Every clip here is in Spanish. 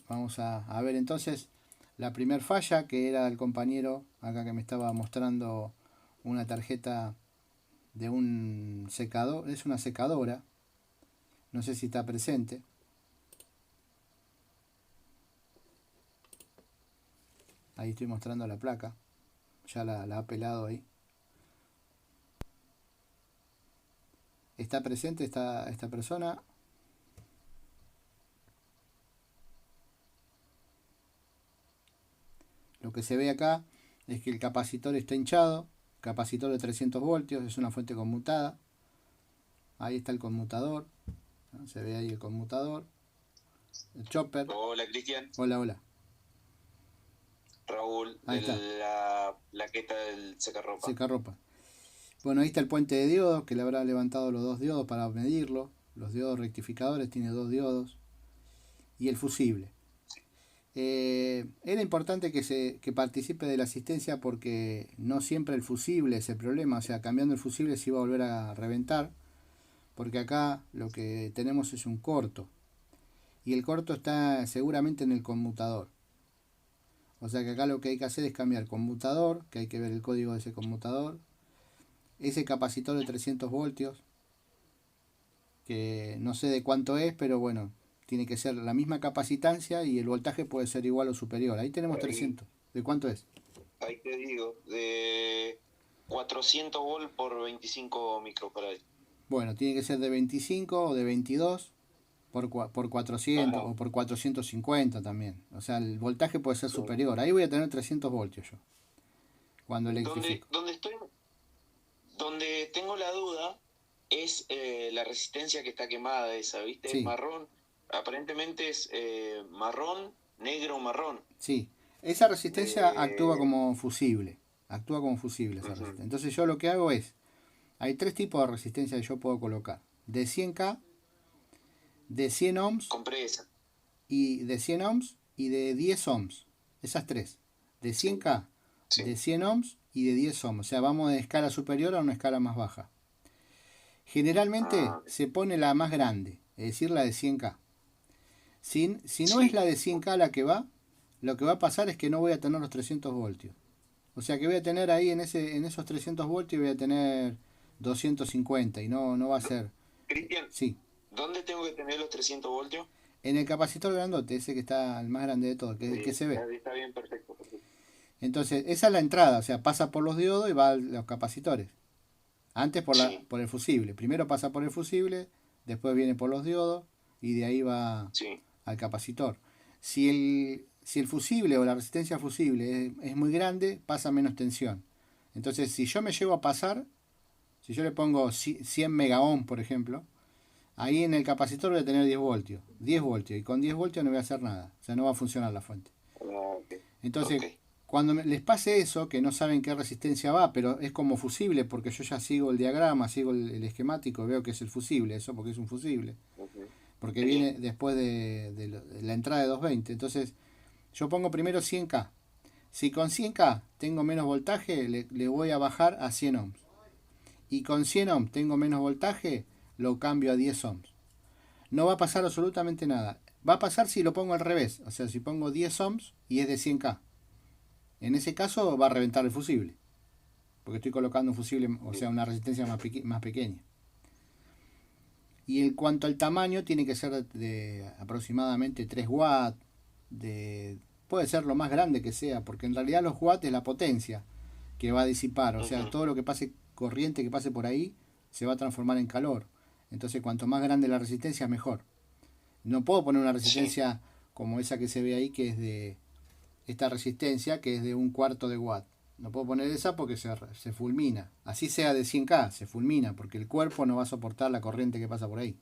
Vamos a ver entonces la primer falla, que era el compañero acá que me estaba mostrando una tarjeta de un secador. Es una secadora. No sé si está presente. Ahí estoy mostrando la placa. Ya la ha pelado ahí. ¿Está presente esta persona? Lo que se ve acá es que el capacitor está hinchado. Capacitor de 300 voltios. Es una fuente conmutada. Ahí está el conmutador. ¿No? Se ve ahí el conmutador. El chopper. Hola, Cristian. Hola, hola. Raúl, Ahí de está. la plaqueta del secarropa. Secarropa. Bueno, ahí está el puente de diodos, que le habrá levantado los dos diodos para medirlo. Los diodos rectificadores tiene dos diodos. Y el fusible. Era importante que participe de la asistencia porque no siempre el fusible es el problema. O sea, cambiando el fusible se iba a volver a reventar. Porque acá lo que tenemos es un corto. Y el corto está seguramente en el conmutador. O sea que acá lo que hay que hacer es cambiar conmutador, que hay que ver el código de ese conmutador. Ese capacitor de 300 voltios, que no sé de cuánto es, pero bueno, tiene que ser la misma capacitancia y el voltaje puede ser igual o superior. Ahí tenemos 300. ¿De cuánto es? Ahí te digo, de 400 volt por 25 microfarad. Bueno, tiene que ser de 25 o de 22 por 400 Ajá. o por 450 también. O sea, el voltaje puede ser Sí. superior. Ahí voy a tener 300 voltios yo, cuando Donde, electrifico. donde estoy, donde tengo la duda es la resistencia que está quemada esa, ¿viste? Es Sí, marrón. Aparentemente es marrón, negro, marrón. sí. Esa resistencia actúa De... como fusible. Actúa como fusible esa Ujú. resistencia. Entonces yo lo que hago es, hay tres tipos de resistencia que yo puedo colocar. De 100K, de 100 ohms Compré esa. y de 100 ohms y de 10 ohms. Esas tres. De Sí, 100K, de sí. 100 ohms y de 10 ohms. O sea, vamos de escala superior a una escala más baja. Generalmente Ah, se pone la más grande, es decir, la de 100K. Si no es sí. la de 100K la que va, lo que va a pasar es que no voy a tener los 300 voltios. O sea que voy a tener ahí en esos 300 voltios voy a tener 250 y no va a ser. Cristian, Sí, ¿dónde tengo que tener los 300 voltios? en el capacitor grandote, ese que está el más grande de todo, que es el que se ve. Está bien, perfecto, perfecto. Entonces, esa es la entrada, o sea, pasa por los diodos y va a los capacitores. Antes Sí, por el fusible. Primero pasa por el fusible, después viene por los diodos y de ahí va sí. al capacitor. Si el fusible o la resistencia fusible es muy grande, pasa menos tensión. Entonces, si yo me llevo a pasar, si yo le pongo 100 mega ohm, por ejemplo, ahí en el capacitor voy a tener 10 voltios. 10 voltios. Y con 10 voltios no voy a hacer nada. O sea, no va a funcionar la fuente. Ah, ok. Ok. Entonces, cuando les pase eso, que no saben qué resistencia va, pero es como fusible, porque yo ya sigo el diagrama, sigo el esquemático, veo que es el fusible, eso porque es un fusible. Ujú. Porque viene Sí, después de la entrada de 220. Entonces, yo pongo primero 100K. Si con 100K tengo menos voltaje, le voy a bajar a 100 ohms. Y con 100 ohms tengo menos voltaje, lo cambio a 10 ohms. No va a pasar absolutamente nada. Va a pasar si lo pongo al revés. O sea, si pongo 10 ohms y es de 100K. En ese caso va a reventar el fusible. Porque estoy colocando un fusible, o sea, una resistencia más pequeña. Y en cuanto al tamaño, tiene que ser de aproximadamente 3 watts. Puede ser lo más grande que sea, porque en realidad los watts es la potencia que va a disipar. O sea, ujú, todo lo que pase, corriente que pase por ahí, se va a transformar en calor. Entonces, cuanto más grande la resistencia, mejor. No puedo poner una sí. resistencia como esa que se ve ahí, que es de esta resistencia, que es de un cuarto de watt. No puedo poner esa porque se fulmina. Así sea de 100K, se fulmina, porque el cuerpo no va a soportar la corriente que pasa por ahí.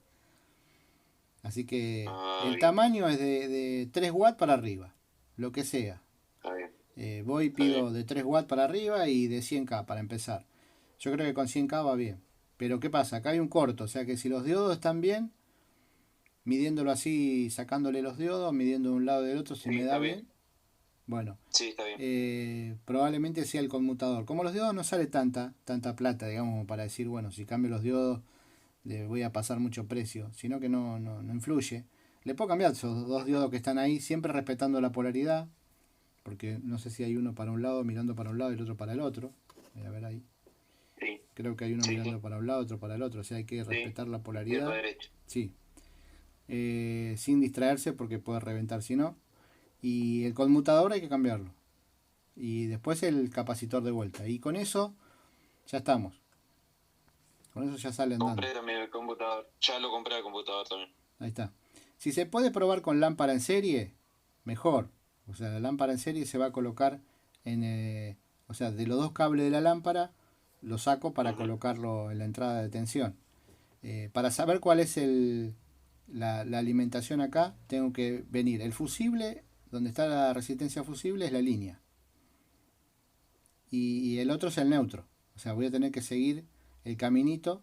Así que Ah, el bien, tamaño es de 3 watts para arriba, lo que sea. está bien, Voy y está bien. pido de 3 watts para arriba y de 100K para empezar. Yo creo que con 100K va bien. Pero ¿qué pasa? Acá hay un corto, o sea que si los diodos están bien, midiéndolo así, sacándole los diodos, midiendo de un lado y del otro, si Sí, me da está bien. bien, bueno, Sí, está bien. probablemente sea el conmutador. Como los diodos no sale tanta plata, digamos, para decir, bueno, si cambio los diodos le voy a pasar mucho precio, sino que no influye. Le puedo cambiar esos dos diodos que están ahí, siempre respetando la polaridad, porque no sé si hay uno para un lado mirando para un lado y el otro para el otro. Voy a ver ahí. Sí, Creo que hay uno sí, mirando sí, para un lado, otro para el otro, o sea, hay que sí. respetar la Izquierda, polaridad. derecha. Sí. Sin distraerse porque puede reventar si no. Y el conmutador hay que cambiarlo. Y después el capacitor de vuelta. Y con eso ya estamos. Con eso ya sale andando. Compré también el computador. Ya lo compré el computador también. Ahí está. Si se puede probar con lámpara en serie, mejor. O sea, la lámpara en serie se va a colocar en... o sea, de los dos cables de la lámpara, lo saco para Ujú. colocarlo en la entrada de tensión. Para saber cuál es la alimentación acá, tengo que venir. El fusible, donde está la resistencia fusible, es la línea. Y el otro es el neutro. O sea, voy a tener que seguir el caminito.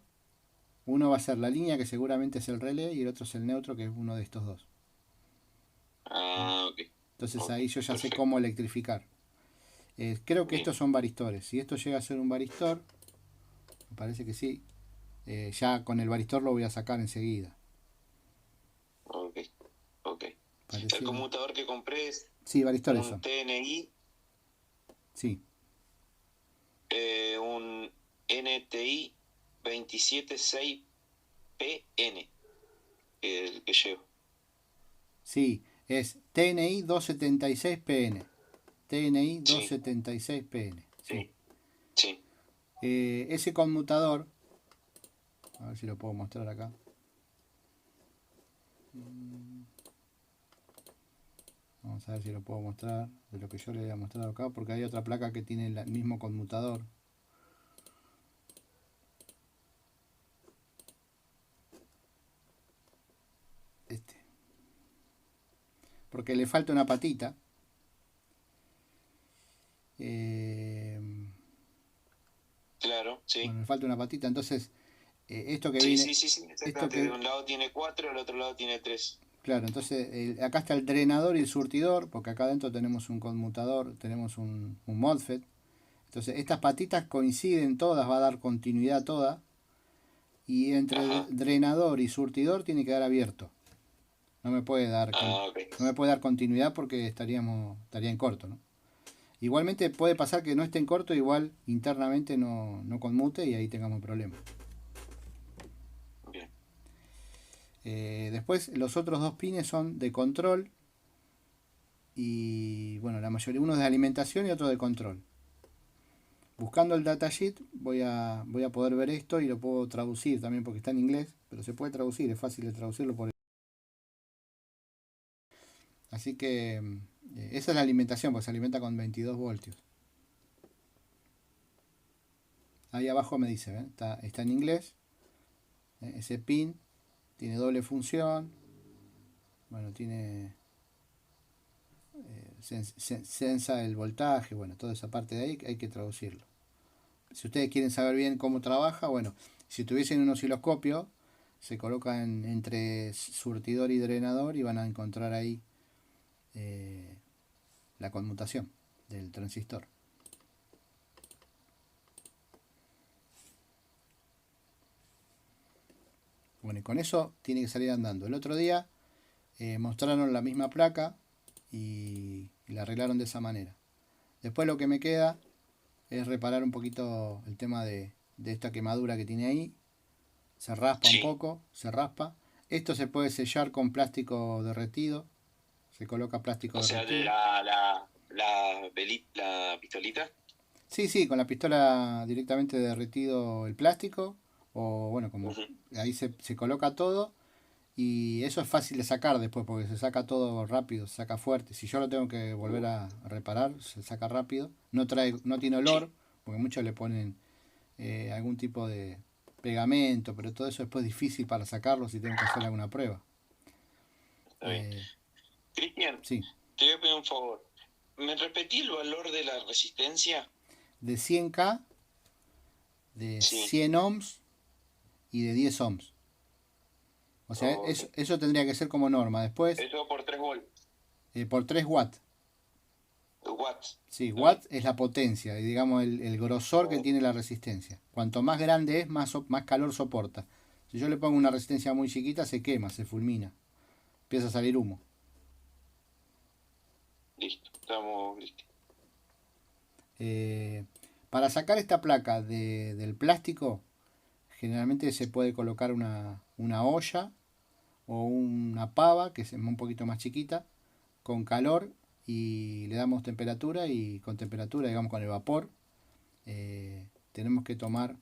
Uno va a ser la línea, que seguramente es el relé, y el otro es el neutro, que es uno de estos dos. Ah, ok. Entonces Ok, ahí yo ya sé perfecto. cómo electrificar. Creo que Bien. estos son varistores. Si esto llega a ser un varistor, me parece que sí. Ya con el varistor lo voy a sacar enseguida. Ok, ok. El Parecía. conmutador que compré es Sí, varistores un son. TNI, Sí. un NTI 276PN, el que llevo. Sí, es TNI 276PN. TNI Sí, 276PN. Sí. sí, sí. Ese conmutador, a ver si lo puedo mostrar acá. Vamos a ver si lo puedo mostrar de lo que yo le había mostrado acá, porque hay otra placa que tiene el mismo conmutador. Este. Porque le falta una patita. Eh, Claro, sí. bueno, le falta una patita, entonces esto que Sí, viene, sí, sí, sí, esto exactamente. De que, un lado tiene 4, del otro lado tiene 3. claro, entonces acá está el drenador y el surtidor, porque acá adentro tenemos un conmutador, tenemos un MOSFET. Entonces estas patitas coinciden todas, va a dar continuidad toda, y entre Ajá. drenador y surtidor tiene que dar abierto. No me puede dar, Ah, ok. no me puede dar continuidad porque estaría en corto, ¿no? Igualmente puede pasar que no esté en corto, igual internamente no conmute y ahí tengamos problemas. Bien. Después los otros dos pines son de control y bueno, la mayoría, uno es de alimentación y otro de control. Buscando el datasheet voy a poder ver esto y lo puedo traducir también porque está en inglés, pero se puede traducir, es fácil de traducirlo por... Así que esa es la alimentación, pues se alimenta con 22 voltios. Ahí abajo me dice, ¿ven? Está en inglés, ese pin tiene doble función, bueno, tiene sensa el voltaje, bueno, toda esa parte de ahí hay que traducirlo. Si ustedes quieren saber bien cómo trabaja, bueno, si tuviesen un osciloscopio, se colocan entre surtidor y drenador y van a encontrar ahí eh, la conmutación del transistor. Bueno, y con eso tiene que salir andando. El otro día mostraron la misma placa y la arreglaron de esa manera. Después lo que me queda es reparar un poquito el tema de esta quemadura que tiene ahí. Se raspa un Sí. poco, se raspa. Esto se puede sellar con plástico derretido. Se coloca plástico O sea, derretido. la pistolita. Sí, sí, con la pistola directamente derretido el plástico. O bueno, como Ujú. ahí se coloca todo. Y eso es fácil de sacar después porque se saca todo rápido, se saca fuerte. Si yo lo tengo que volver a reparar, se saca rápido. No tiene olor, Sí, porque muchos le ponen algún tipo de pegamento, pero todo eso después es difícil para sacarlo si tengo que hacer alguna prueba. está bien. Eh, Cristian, sí, te voy a pedir un favor. ¿Me repetí el valor de la resistencia? de 100K, de Sí. 100 ohms y de 10 ohms. O sea, Ok. eso tendría que ser como norma. Después, Eso por 3 volts. por 3 watts. Watts. Sí, Está bien. watt es la potencia, y digamos el grosor que Oh, tiene la resistencia. Cuanto más grande es, más calor soporta. Si yo le pongo una resistencia muy chiquita, se quema, se fulmina. empieza a salir humo. Listo, estamos listos. Para sacar esta placa del plástico, generalmente se puede colocar una olla o una pava, que es un poquito más chiquita, con calor, y le damos temperatura, y con temperatura, digamos con el vapor, tenemos que tomar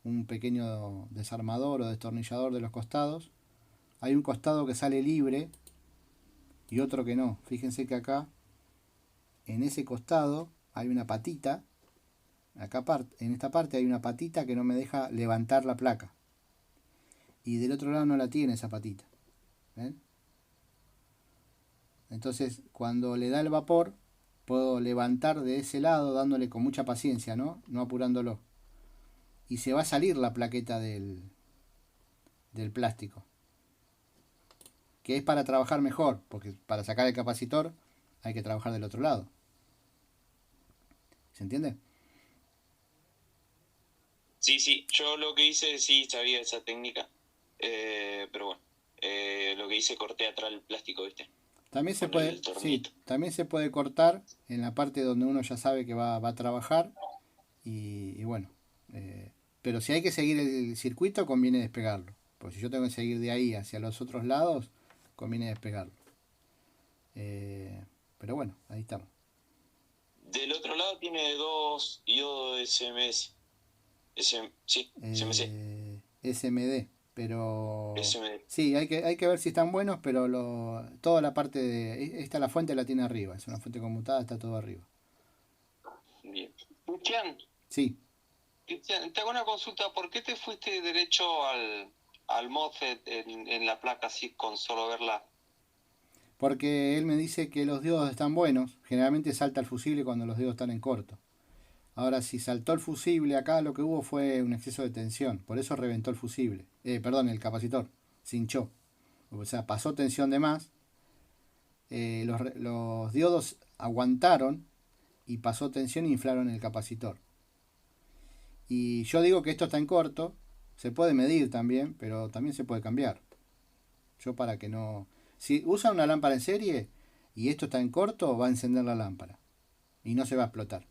un pequeño desarmador o destornillador de los costados. Hay un costado que sale libre y otro que no. Fíjense que acá, en ese costado, hay una patita. Acá en esta parte hay una patita que no me deja levantar la placa. Y del otro lado no la tiene esa patita. ¿Ven? Entonces, cuando le da el vapor, puedo levantar de ese lado dándole con mucha paciencia, ¿no? No apurándolo. Y se va a salir la plaqueta del plástico. Que es para trabajar mejor, porque para sacar el capacitor hay que trabajar del otro lado. ¿Se entiende? Sí, yo lo que hice, sí sabía esa técnica, pero bueno, lo que hice, corté atrás el plástico, ¿viste? También se Con puede, el sí, tornito. también se puede cortar en la parte donde uno ya sabe que va a trabajar, y bueno, pero si hay que seguir el circuito, conviene despegarlo, porque si yo tengo que seguir de ahí hacia los otros lados, conviene despegarlo. Pero bueno, ahí estamos. Del otro lado tiene 2 diodos SMS. Sí, SMC. SMD, pero SMD. sí, hay que ver si están buenos, pero toda la parte esta, la fuente la tiene arriba, es una fuente conmutada, está todo arriba. Bien. Cristian, Sí. te hago una consulta. ¿Por qué te fuiste derecho al MOSFET en la placa así con solo verla? Porque él me dice que los diodos están buenos. Generalmente salta el fusible cuando los diodos están en corto. Ahora, si saltó el fusible acá, lo que hubo fue un exceso de tensión. Por eso reventó el fusible. Perdón, el capacitor. Se hinchó. O sea, pasó tensión de más. Los diodos aguantaron y pasó tensión e inflaron el capacitor. Y yo digo que esto está en corto. Se puede medir también, pero también se puede cambiar. Yo, para que no... Si usa una lámpara en serie y esto está en corto, va a encender la lámpara y no se va a explotar.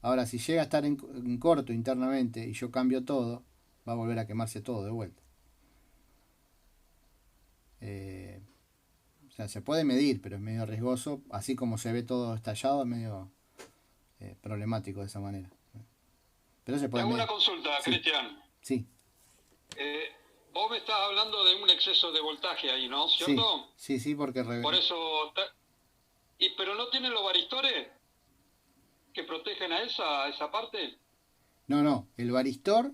Ahora, si llega a estar en corto internamente y yo cambio todo, va a volver a quemarse todo de vuelta. O sea, se puede medir, pero es medio riesgoso. Así como se ve todo estallado, es medio problemático de esa manera. Pero se puede Te hago medir. una consulta, Sí. Cristian. Sí. Vos me estás hablando de un exceso de voltaje ahí, ¿no? ¿Cierto? Sí, porque... Por eso... ¿Pero no tienen los varistores que protegen a esa parte? No, el varistor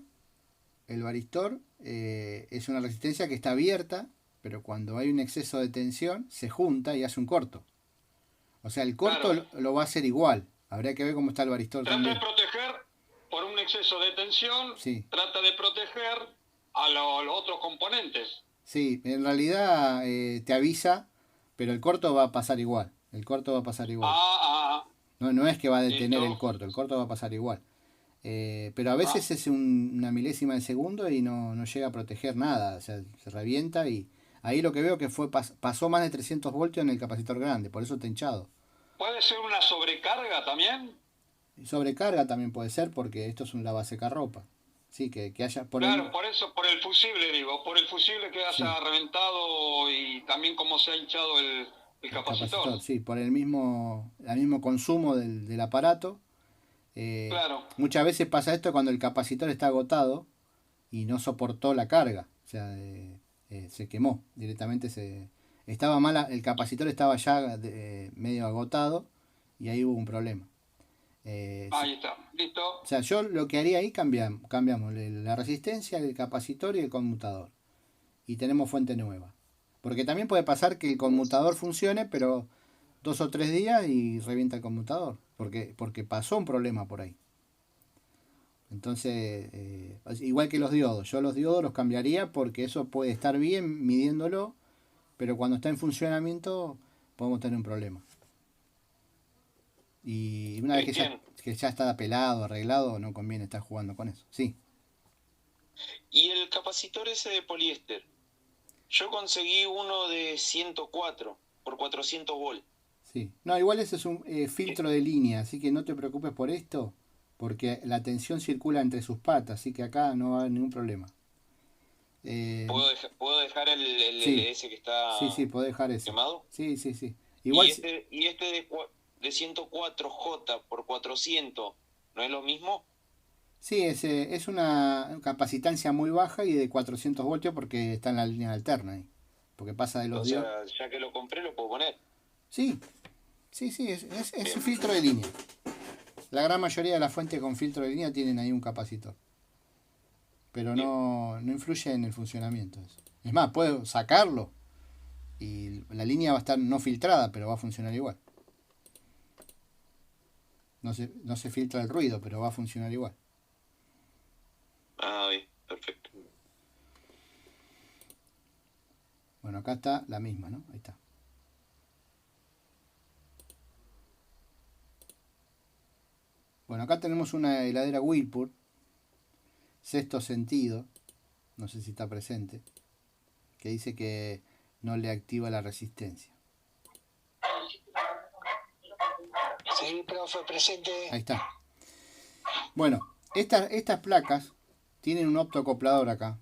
es una resistencia que está abierta, pero cuando hay un exceso de tensión se junta y hace un corto. O sea, el corto Claro. lo va a hacer igual. Habría que ver cómo está el varistor Trata también. de proteger por un exceso de tensión, Sí. trata de proteger a los otros componentes. Sí, en realidad te avisa, pero el corto va a pasar igual. El corto va a pasar igual. No es que va a detener el corto va a pasar igual. Pero a veces es una milésima de segundo y no llega a proteger nada. O sea, se revienta, y ahí lo que veo que pasó más de 300 voltios en el capacitor grande, por eso está hinchado. ¿Puede ser una sobrecarga también? Sobrecarga también puede ser, porque esto es un lavasecarropa. Sí, que haya por eso, por el fusible, digo, por el fusible que haya reventado, y también cómo se ha hinchado el capacitor. Sí, por el mismo consumo del aparato. Claro. Muchas veces pasa esto cuando el capacitor está agotado y no soportó la carga. O sea, se quemó directamente. Estaba mal, el capacitor estaba ya medio agotado, y ahí hubo un problema. Ahí está, listo. O sea, yo lo que haría ahí, cambiamos la resistencia, el capacitor y el conmutador. Y tenemos fuente nueva. Porque también puede pasar que el conmutador funcione, pero 2 o 3 días y revienta el conmutador. Porque pasó un problema por ahí. Entonces, igual que los diodos. Yo los diodos los cambiaría, porque eso puede estar bien midiéndolo, pero cuando está en funcionamiento podemos tener un problema. Y una vez que ya está pelado, arreglado, no conviene estar jugando con eso. Sí. ¿Y el capacitor ese de poliéster? Yo conseguí uno de 104 por 400 volts. Sí. No, igual ese es un filtro de línea, así que no te preocupes por esto, porque la tensión circula entre sus patas, así que acá no va a haber ningún problema. ¿Puedo dejar el Sí, LS que está sí, podés dejar ese. quemado? Sí. Igual, Y este de 104J por 400, ¿no es lo mismo? sí, es una capacitancia muy baja y de 400 voltios porque está en la línea alterna ahí, porque pasa de los O diodos. sea, ya que lo compré, lo puedo poner. Sí, sí, es un Bien. filtro de línea. La gran mayoría de las fuentes con filtro de línea tienen ahí un capacitor, pero Bien. no influye en el funcionamiento eso. Es más, puedo sacarlo y la línea va a estar no filtrada, pero va a funcionar igual. No se filtra el ruido, pero va a funcionar igual. Ah, bien, perfecto. Bueno, acá está la misma, ¿no? Ahí está. Bueno, acá tenemos una heladera Whirlpool, sexto sentido, no sé si está presente, que dice que no le activa la resistencia. Sí, profe, presente. Ahí está. Bueno, estas placas tienen un optoacoplador acá.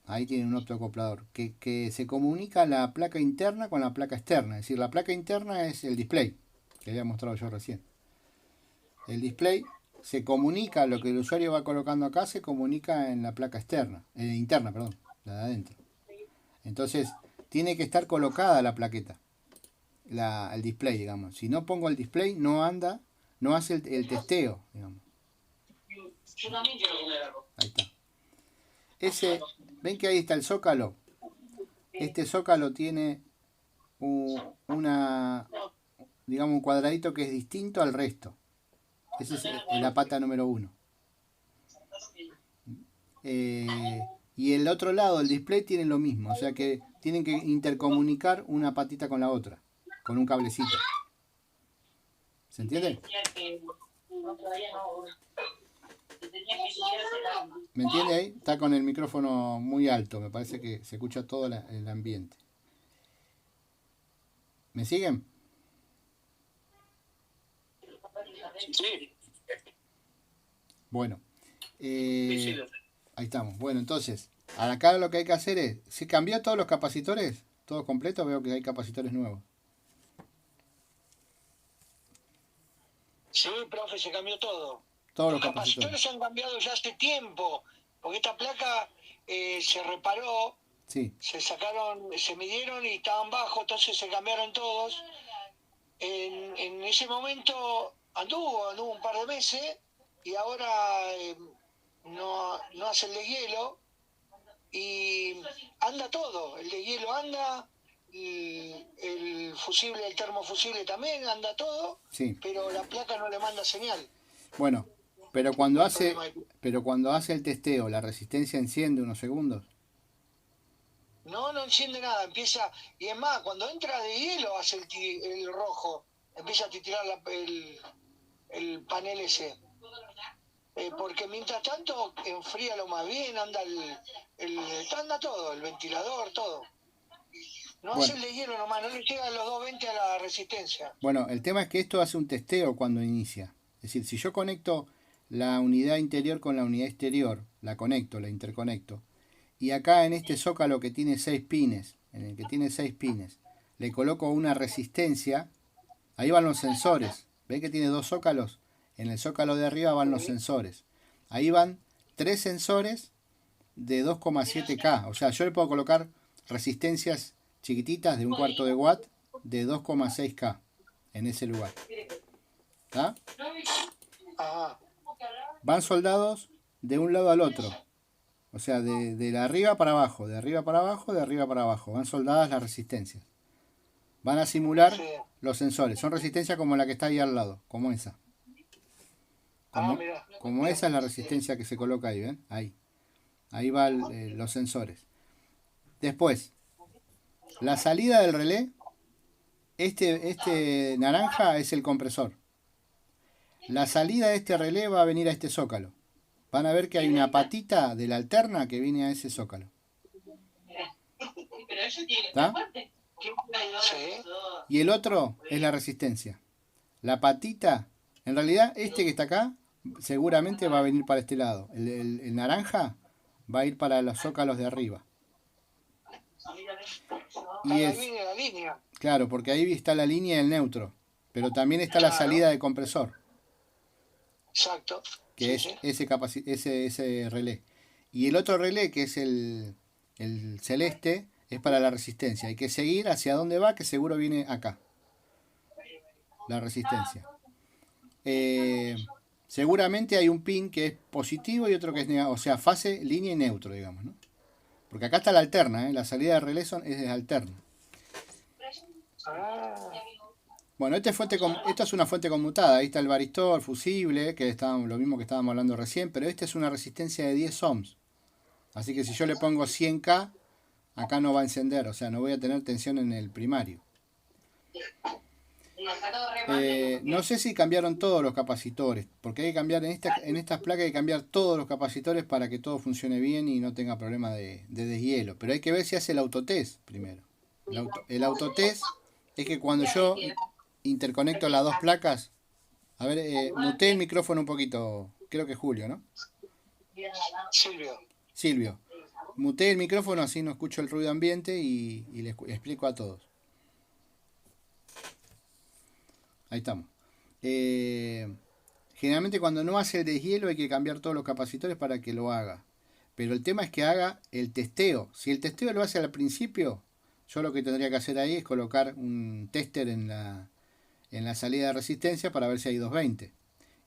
Ahí tienen un optoacoplador que se comunica la placa interna con la placa externa. Es decir, la placa interna es el display, que había mostrado yo recién. El display se comunica, lo que el usuario va colocando acá se comunica en la placa interna, perdón, la de adentro. Entonces, tiene que estar colocada la plaqueta, el display, digamos. Si no pongo el display, no anda, no hace el testeo, digamos. Yo también quiero comer algo. Ahí está. ¿Ven que ahí está el zócalo? Este zócalo tiene digamos, un cuadradito que es distinto al resto. Esa es la pata número 1. Y el otro lado, el display, tiene lo mismo. O sea que tienen que intercomunicar una patita con la otra, con un cablecito. ¿Se entiende? ¿Me entiende ahí? Está con el micrófono muy alto. Me parece que se escucha todo el ambiente. ¿Me siguen? Sí. Bueno. Ahí estamos. Bueno, entonces, acá lo que hay que hacer es... ¿Se cambió todos los capacitores? ¿Todo completo? Veo que hay capacitores nuevos. Sí, profe, se cambió todo. Todos Los los capacitores. capacitores han cambiado ya hace tiempo, porque esta placa se reparó, Sí. se sacaron, se midieron y estaban bajos, entonces se cambiaron todos. En ese momento anduvo un par de meses y ahora no hace el de hielo y anda todo. El de hielo anda, el fusible, el termofusible también anda todo, Sí. pero la placa no le manda señal. Bueno, pero cuando hace el testeo, ¿la resistencia enciende unos segundos? No enciende nada, empieza, y es más, cuando entra de hielo hace el rojo, empieza a titilar el panel ese. Porque mientras tanto enfría lo más bien, anda anda todo, el ventilador, todo. No Bueno. hace el de hielo nomás, no le llega a los 220 a la resistencia. Bueno, el tema es que esto hace un testeo cuando inicia. Es decir, si yo conecto la unidad interior con la unidad exterior, la interconecto, y acá en este zócalo que tiene 6 pines, en el que tiene 6 pines, le coloco una resistencia, ahí van los sensores. ¿Ven que tiene 2 zócalos? En el zócalo de arriba van los sensores. Ahí van 3 sensores de 2,7K. O sea, yo le puedo colocar resistencias chiquititas de 1/4 de watt de 2,6K en ese lugar. ¿Está? Ajá. Van soldados de un lado al otro. O sea, de arriba para abajo, de arriba para abajo, de arriba para abajo. Van soldadas las resistencias. Van a simular Sí. los sensores. Son resistencias como la que está ahí al lado, como esa. Mirá. Como esa es la resistencia que se coloca ahí, ¿ven? Ahí. Ahí van los sensores. Después, la salida del relé, este naranja es el compresor. La salida de este relé va a venir a este zócalo. Van a ver que hay una patita de la alterna que viene a ese zócalo. ¿Está? Sí. Y el otro es la resistencia. La patita, en realidad este que está acá, seguramente va a venir para este lado. El naranja va a ir para los zócalos de arriba. Y Ahí es, viene la línea. claro, porque ahí está la línea del neutro. Pero también está la Claro. salida de compresor, Exacto. que Sí, es sí. ese relé. Y el otro relé, que es el celeste, es para la resistencia. Hay que seguir hacia dónde va, que seguro viene acá, la resistencia. Seguramente hay un pin que es positivo y otro que es negativo, o sea, fase, línea y neutro, digamos, ¿no? Porque acá está la alterna, ¿eh? La salida de relé es alterna. Ah, Bueno, esto es una fuente conmutada. Ahí está el varistor, fusible, que estábamos, lo mismo que estábamos hablando recién, pero esta es una resistencia de 10 ohms. Así que si yo le pongo 100K, acá no va a encender, o sea, no voy a tener tensión en el primario. No sé si cambiaron todos los capacitores, porque hay que cambiar en estas placas, hay que cambiar todos los capacitores para que todo funcione bien y no tenga problema de deshielo. Pero hay que ver si hace el autotest primero. El autotest es que cuando yo interconecto las dos placas, a ver, muté el micrófono un poquito, creo que Julio, ¿no? Silvio. Silvio, muté el micrófono así no escucho el ruido ambiente y les explico a todos. Ahí estamos. Generalmente cuando no hace el deshielo hay que cambiar todos los capacitores para que lo haga. Pero el tema es que haga el testeo. Si el testeo lo hace al principio, yo lo que tendría que hacer ahí es colocar un tester en la salida de resistencia para ver si hay 220.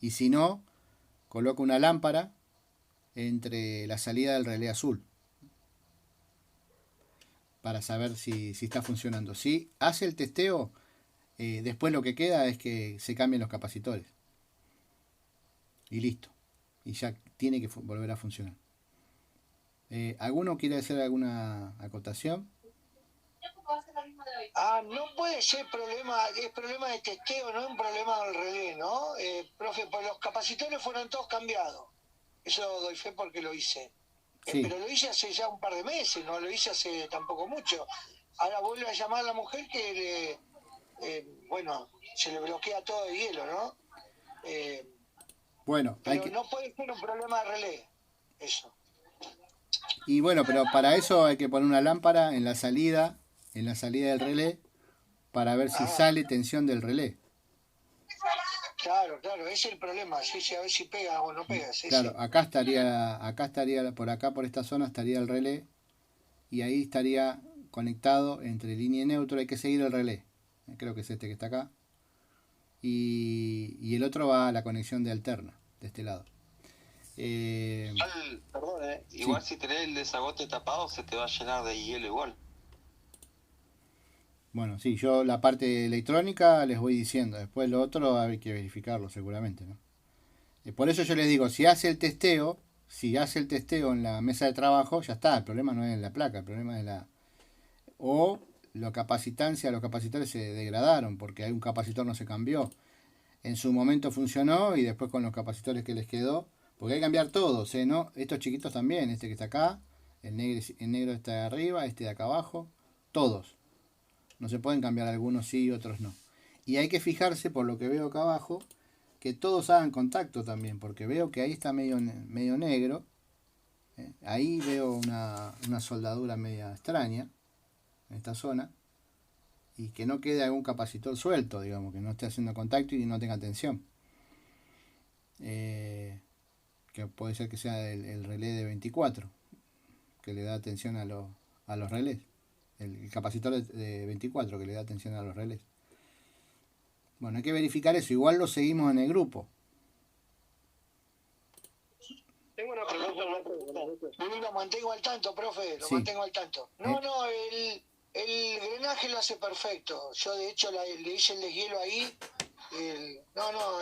Y si no, coloco una lámpara entre la salida del relé azul para saber si está funcionando. Si hace el testeo, después lo que queda es que se cambien los capacitores. Y listo. Y ya tiene que volver a funcionar. ¿Alguno quiere hacer alguna acotación? No puede ser problema, es problema de testeo, no es un problema del relé, ¿no? Profe, pues los capacitores fueron todos cambiados. Eso doy fe porque lo hice. Sí. Pero lo hice hace ya un par de meses, no lo hice hace tampoco mucho. Ahora vuelve a llamar a la mujer que bueno, se le bloquea todo de hielo, ¿no? Bueno, pero no puede ser un problema de relé, eso. Y bueno, pero para eso hay que poner una lámpara en la salida del relé, para ver si sale tensión del relé. Claro, ese es el problema, sí, a ver si pega o no pega. Sí, claro, sí. acá estaría, por acá, por esta zona estaría el relé, y ahí estaría conectado entre línea y neutro. Hay que seguir el relé, creo que es este que está acá, y el otro va a la conexión de alterna, de este lado. Perdón, igual sí. si tenés el desagote tapado se te va a llenar de hielo igual. Bueno, sí, yo la parte electrónica les voy diciendo, después lo otro hay que verificarlo seguramente, ¿no? Por eso yo les digo, si hace el testeo en la mesa de trabajo, ya está, el problema no es la placa, el problema es o la capacitancia, los capacitores se degradaron porque hay un capacitor no se cambió. En su momento funcionó y después con los capacitores que les quedó, porque hay que cambiar todos, ¿no? Estos chiquitos también, este que está acá, el negro está de arriba, este de acá abajo, todos. No se pueden cambiar, algunos sí y otros no. Y hay que fijarse, por lo que veo acá abajo, que todos hagan contacto también, porque veo que ahí está medio negro. Ahí veo una soldadura media extraña en esta zona. Y que no quede algún capacitor suelto, digamos, que no esté haciendo contacto y no tenga tensión. Que puede ser que sea el relé de 24, que le da tensión a los relés. El capacitor de 24 que le da tensión a los relés. Bueno, hay que verificar eso. Igual lo seguimos en el grupo. Tengo una pregunta. Lo mantengo al tanto, profe, Sí. mantengo al tanto. No, el drenaje lo hace perfecto. Yo, de hecho, le hice el deshielo ahí.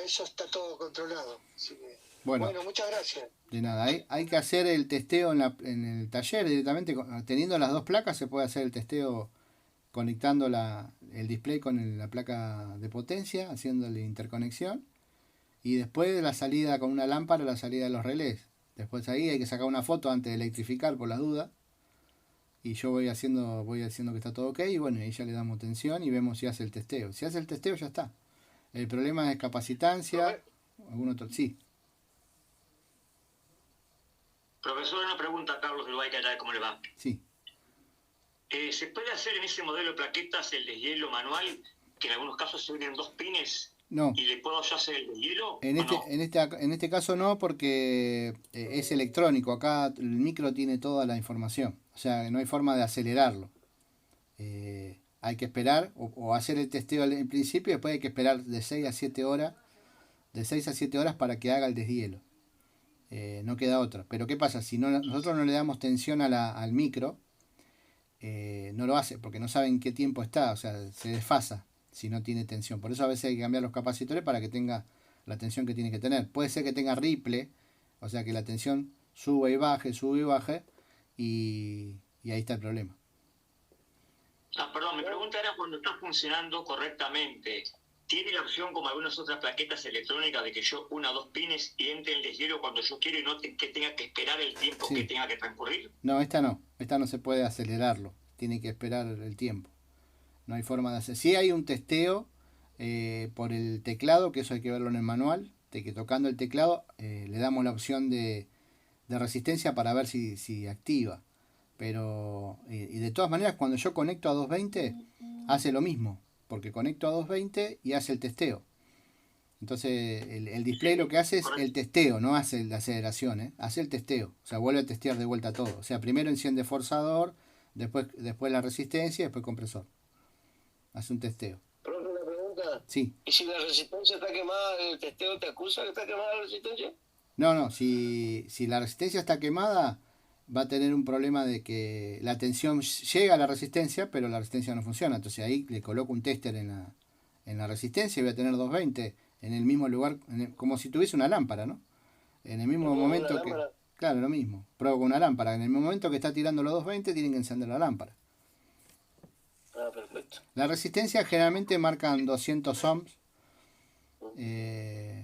Eso está todo controlado. Así que, bueno, muchas gracias. De nada, hay que hacer el testeo en el taller directamente. Teniendo las dos placas se puede hacer el testeo conectando el display con la placa de potencia, haciéndole interconexión. Y después de la salida con una lámpara, la salida de los relés. Después ahí hay que sacar una foto antes de electrificar por las dudas. y yo voy haciendo que está todo ok, y bueno, ahí ya le damos tensión y vemos si hace el testeo. Si hace el testeo ya está. El problema es capacitancia, algún otro, sí. Profesor, una pregunta a Carlos del Guaycará, ¿cómo le va? Sí. ¿Se puede hacer en ese modelo de plaquetas el deshielo manual, que en algunos casos se unen 2 pines? No. ¿Y le puedo yo hacer el deshielo? En este caso no, porque es electrónico. Acá el micro tiene toda la información. O sea, no hay forma de acelerarlo. Hay que esperar o hacer el testeo en principio, y después hay que esperar de 6 a 7 horas. De 6 a 7 horas para que haga el deshielo. No queda otra. Pero ¿qué pasa? Si nosotros no le damos tensión al micro, no lo hace, porque no saben qué tiempo está. O sea, se desfasa si no tiene tensión. Por eso a veces hay que cambiar los capacitores para que tenga la tensión que tiene que tener. Puede ser que tenga ripple, o sea que la tensión sube y baje, y ahí está el problema. Perdón, mi pregunta era cuando está funcionando correctamente. ¿Tiene la opción, como algunas otras plaquetas electrónicas, de que yo una o 2 pines y entre el deshielo cuando yo quiero y no que tenga que esperar el tiempo que tenga que transcurrir? No, esta no se puede acelerarlo, tiene que esperar el tiempo. No hay forma de hacer. Sí hay un testeo por el teclado, que eso hay que verlo en el manual, de que tocando el teclado le damos la opción de resistencia para ver si activa. Pero, y de todas maneras, cuando yo conecto a 220, hace lo mismo, porque conecto a 220 y hace el testeo. Entonces, el display lo que hace es el testeo, no hace la aceleración, hace el testeo. O sea, vuelve a testear de vuelta todo. O sea, primero enciende forzador, después la resistencia y después compresor. Hace un testeo. Profe, una pregunta. Sí. ¿Y si la resistencia está quemada, el testeo te acusa que está quemada la resistencia? No, si la resistencia está quemada, va a tener un problema de que la tensión llega a la resistencia, pero la resistencia no funciona. Entonces ahí le coloco un tester en la resistencia y voy a tener 220 en el mismo lugar, como si tuviese una lámpara, ¿no? En el mismo momento que... Claro, lo mismo. Pruebo con una lámpara. En el momento que está tirando los 220, tienen que encender la lámpara. Ah, perfecto. La resistencia generalmente marcan 200 ohms.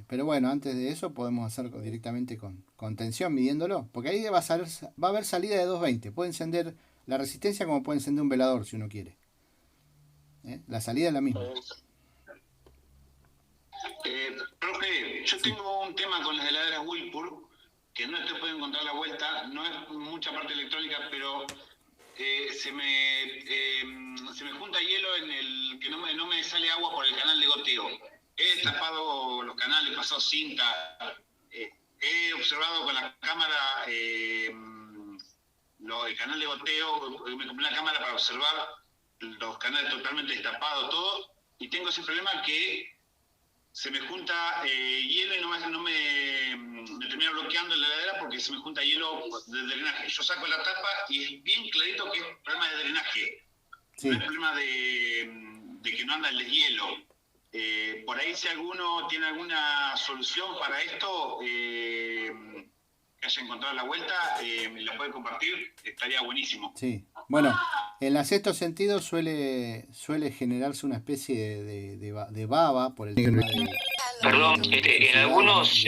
Pero bueno, antes de eso podemos hacer directamente con tensión, midiéndolo. Porque ahí va a haber salida de 220. Puede encender la resistencia como puede encender un velador si uno quiere. La salida es la misma. Profe, yo tengo un tema con las heladeras Whirlpool, que no te puedo encontrar la vuelta, no es mucha parte electrónica, pero se me junta hielo en el que no me sale agua por el canal de goteo. He tapado los canales, pasado cinta, he observado con la cámara el canal de goteo, me compré una cámara para observar los canales totalmente destapados, todo, y tengo ese problema que se me junta hielo y me termina bloqueando la heladera porque se me junta hielo de drenaje. Yo saco la tapa y es bien clarito que es problema de drenaje. Sí. No es problema de que no anda el deshielo. Por ahí si alguno tiene alguna solución para esto, que haya encontrado la vuelta, la puede compartir, estaría buenísimo. Sí, bueno, en el sexto sentido suele generarse una especie de baba por el tema de... Perdón, en algunos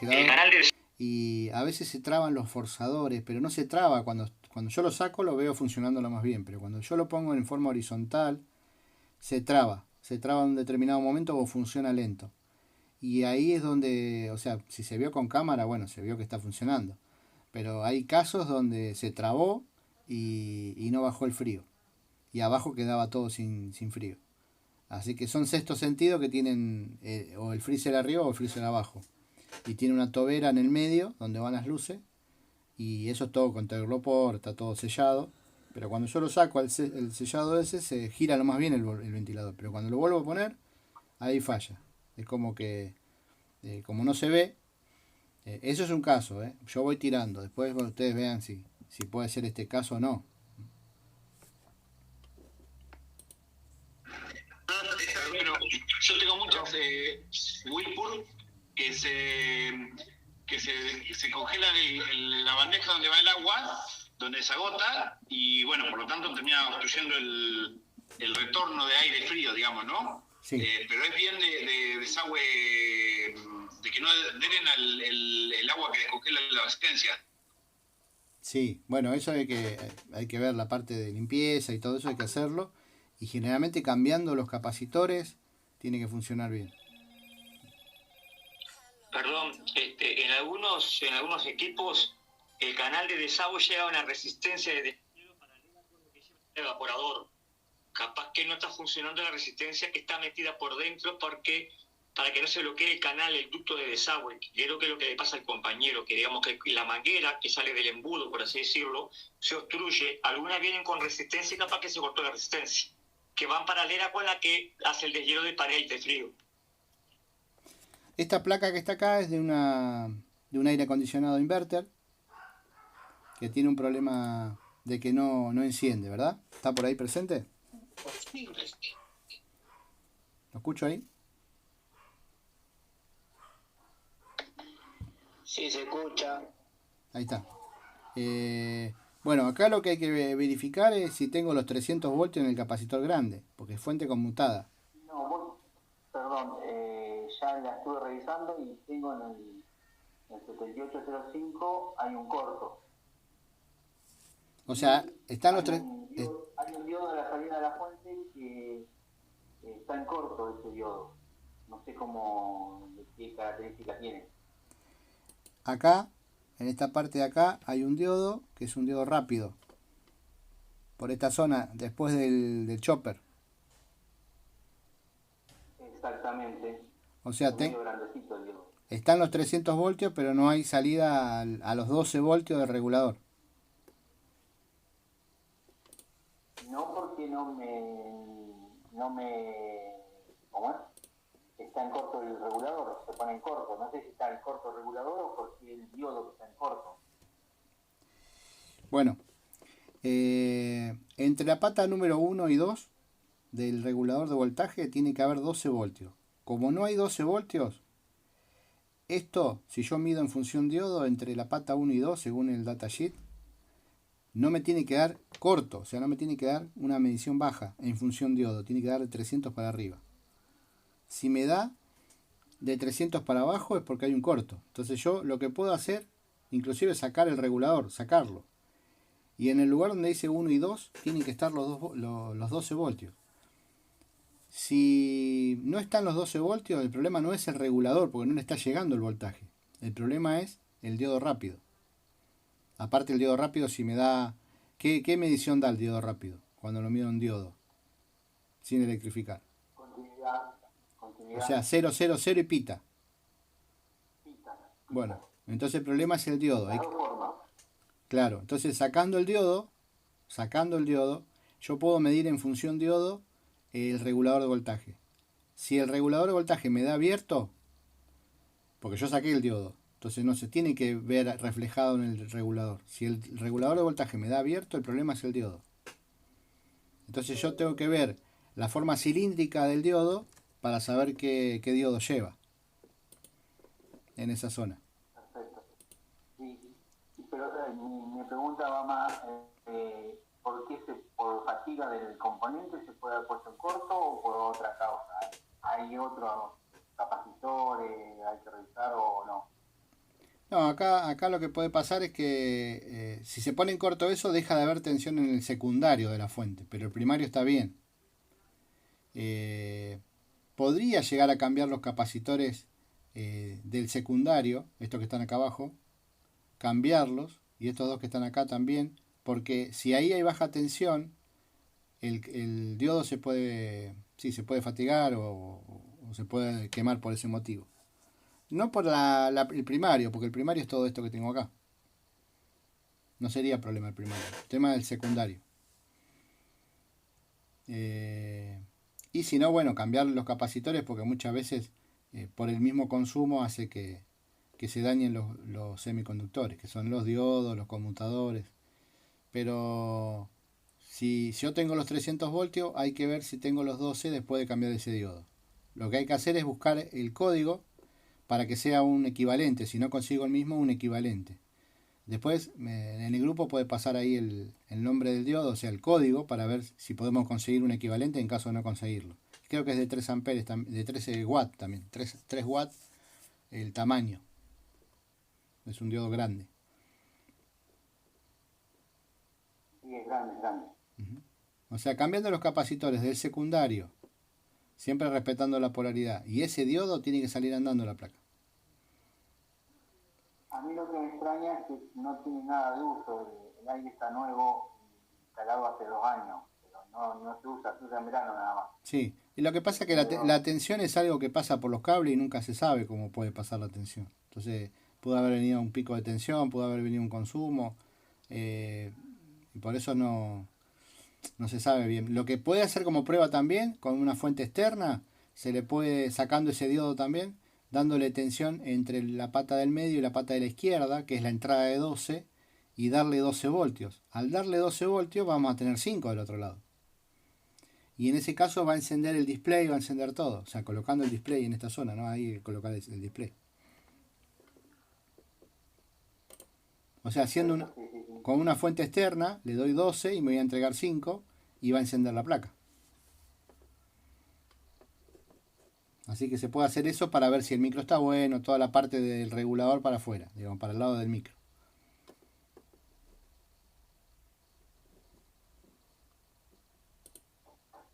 canales... Y a veces se traban los forzadores, pero no se traba. Cuando yo lo saco lo veo funcionando lo más bien, pero cuando yo lo pongo en forma horizontal, se traba en un determinado momento o funciona lento. Y ahí es donde, o sea, si se vio con cámara, bueno, se vio que está funcionando. Pero hay casos donde se trabó y no bajó el frío. Y abajo quedaba todo sin frío. Así que son sextos sentidos que tienen o el freezer arriba o el freezer abajo. Y tiene una tobera en el medio donde van las luces. Y eso es todo con tergopor, está todo sellado. Pero cuando yo lo saco, el sellado ese, se gira lo más bien el ventilador. Pero cuando lo vuelvo a poner, ahí falla. Es como que, como no se ve, eso es un caso. Yo voy tirando. Después ustedes vean si puede ser este caso o no. Bueno, yo tengo muchas Whirlpool que se congelan la bandeja donde va el agua, donde se agota, y bueno, por lo tanto termina obstruyendo el retorno de aire frío, digamos, ¿no? Sí. Pero es bien de desagüe, de que no drena el agua que descongela la resistencia. Sí, bueno, eso hay que ver la parte de limpieza y todo eso, hay que hacerlo. Y generalmente cambiando los capacitores tiene que funcionar bien. Perdón, en algunos equipos el canal de desagüe llega a una resistencia de deshielo paralela con lo que lleva el evaporador. Capaz que no está funcionando la resistencia que está metida por dentro para que no se bloquee el canal, el ducto de desagüe. Creo que es lo que le pasa al compañero, que digamos que la manguera que sale del embudo, por así decirlo, se obstruye. Algunas vienen con resistencia y capaz que se cortó la resistencia, que van paralela con la que hace el deshielo del panel de frío. Esta placa que está acá es de un aire acondicionado inverter que tiene un problema de que no enciende, ¿verdad? ¿Está por ahí presente? ¿Lo escucho ahí? Sí, se escucha. Ahí está. Bueno, acá lo que hay que verificar es si tengo los 300 voltios en el capacitor grande, porque es fuente conmutada. No, perdón, ya la estuve revisando y tengo en el 7805 hay un corto. O sea, están los tres. Hay un diodo de la salida de la fuente que está en corto ese diodo. No sé qué características tiene. Acá, en esta parte de acá, hay un diodo que es un diodo rápido. Por esta zona, después del chopper. Exactamente. O sea, Medio grandecito el diodo. están los 300 voltios, pero no hay salida a los 12 voltios del regulador. No porque ¿cómo es? Está en corto el regulador, se pone en corto. No sé si está en corto el regulador o porque el diodo está en corto. Bueno, entre la pata número 1 y 2 del regulador de voltaje tiene que haber 12 voltios. Como no hay 12 voltios, esto, si yo mido en función diodo entre la pata 1 y 2, según el datasheet, no me tiene que dar corto, o sea, no me tiene que dar una medición baja en función diodo, tiene que dar de 300 para arriba. Si me da de 300 para abajo es porque hay un corto. Entonces yo lo que puedo hacer, inclusive es sacar el regulador, sacarlo. Y en el lugar donde dice 1 y 2, tienen que estar los 12 voltios. Si no están los 12 voltios, el problema no es el regulador, porque no le está llegando el voltaje. El problema es el diodo rápido. Aparte el diodo rápido, si me da... ¿Qué medición da el diodo rápido? Cuando lo mido en diodo. Sin electrificar. Continuidad. O sea, 0, 0, 0 y pita. Bueno, entonces el problema es el diodo. Claro, entonces sacando el diodo, yo puedo medir en función diodo el regulador de voltaje. Si el regulador de voltaje me da abierto, porque yo saqué el diodo, entonces no se tiene que ver reflejado en el regulador. Si el regulador de voltaje me da abierto, el problema es el diodo. Entonces yo tengo que ver la forma cilíndrica del diodo para saber qué diodo lleva en esa zona. Perfecto. Sí, pero mi pregunta va más, ¿por qué por fatiga del componente se puede haber puesto en corto o por otra causa? ¿Hay otros capacitores, hay que revisar o no? No, acá lo que puede pasar es que si se pone en corto eso, deja de haber tensión en el secundario de la fuente, pero el primario está bien. Podría llegar a cambiar los capacitores del secundario, estos que están acá abajo, cambiarlos, y estos dos que están acá también, porque si ahí hay baja tensión, el diodo se puede fatigar o se puede quemar por ese motivo. No por el primario, porque el primario es todo esto que tengo acá. No sería problema el primario, el tema del secundario. Y si no, bueno, cambiar los capacitores, porque muchas veces por el mismo consumo hace que se dañen los semiconductores, que son los diodos, los conmutadores. Pero si yo tengo los 300 voltios, hay que ver si tengo los 12 después de cambiar ese diodo. Lo que hay que hacer es buscar el código para que sea un equivalente. Si no consigo el mismo, un equivalente. Después en el grupo puede pasar ahí el nombre del diodo, o sea, el código, para ver si podemos conseguir un equivalente en caso de no conseguirlo. Creo que es de 3 amperes, de 13 watts también, 3 watts el tamaño. Es un diodo grande. es grande, es grande. O sea, cambiando los capacitores del secundario, siempre respetando la polaridad, y ese diodo tiene que salir andando la placa. A mí lo que me extraña es que no tiene nada de uso. El aire está nuevo, instalado hace 2 años, pero no se usa en verano nada más. Sí, y lo que pasa es que la tensión es algo que pasa por los cables y nunca se sabe cómo puede pasar la tensión. Entonces, pudo haber venido un pico de tensión, pudo haber venido un consumo, y por eso no se sabe bien. Lo que puede hacer como prueba también, con una fuente externa, se le puede, sacando ese diodo también, dándole tensión entre la pata del medio y la pata de la izquierda, que es la entrada de 12, y darle 12 voltios. Al darle 12 voltios vamos a tener 5 del otro lado. Y en ese caso va a encender el display, va a encender todo. O sea, colocando el display en esta zona, ¿no? Ahí colocar el display. O sea, haciendo con una fuente externa, le doy 12 y me voy a entregar 5 y va a encender la placa. Así que se puede hacer eso para ver si el micro está bueno, toda la parte del regulador para afuera, digamos, para el lado del micro.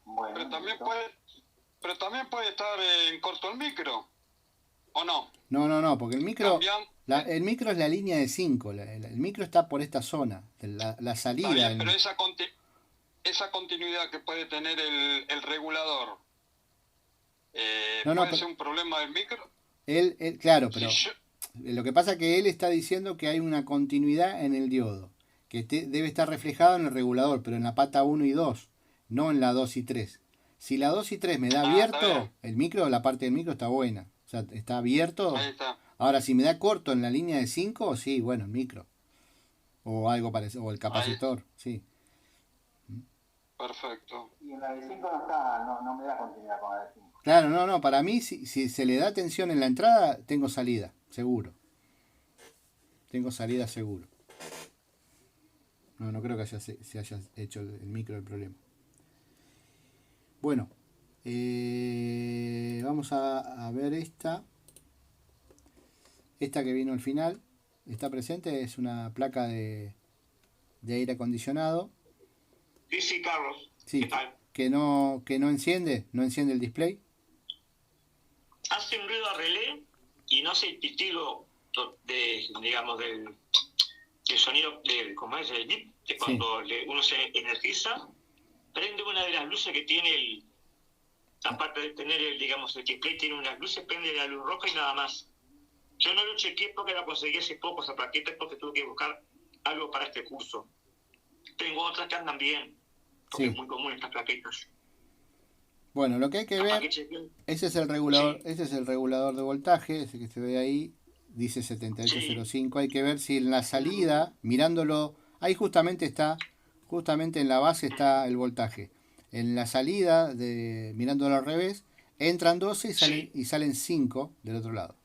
Bueno, pero también puede estar en corto el micro, ¿o no? No, porque el micro, Cambian- el micro es la línea de 5, el micro está por esta zona, la salida. Está bien, pero esa continuidad que puede tener el regulador, No, ¿puede pero ser un problema del micro? claro, pero Si yo- lo que pasa es que él está diciendo que hay una continuidad en el diodo, que debe estar reflejado en el regulador, pero en la pata 1 y 2, no en la 2 y 3. Si la 2 y 3 me da está abierto, bien. el micro, la parte del micro está buena. O sea, está abierto. Ahí está. Ahora, si me da corto en la línea de 5, sí, bueno, el micro. O algo parecido, o el capacitor, sí. Perfecto. Y en la de 5 no me da continuidad con la de 5. Claro, no, para mí, si se le da tensión en la entrada, tengo salida, seguro. Tengo salida seguro. No creo que se haya hecho el micro el problema. Bueno, vamos a ver esta. Esta que vino al final, está presente, es una placa de aire acondicionado. Sí, Carlos. Sí, ¿Qué tal? que no enciende el display. Hace un ruido a relé y no hace el pitido digamos, del sonido, como es el bip, que cuando uno se energiza, prende una de las luces que tiene aparte de tener el display, tiene unas luces, prende la luz roja y nada más. Yo no lo chequeé porque la conseguí hace poco, esa plaqueta, porque tuve que buscar algo para este curso. Tengo otras que andan bien, porque es muy común estas plaquetas. Bueno, lo que hay que ver, ese es el regulador de voltaje, ese que se ve ahí, dice 7805. Hay que ver si en la salida, mirándolo, ahí justamente en la base está el voltaje. En la salida, mirándolo al revés, entran 12 y salen 5 del otro lado.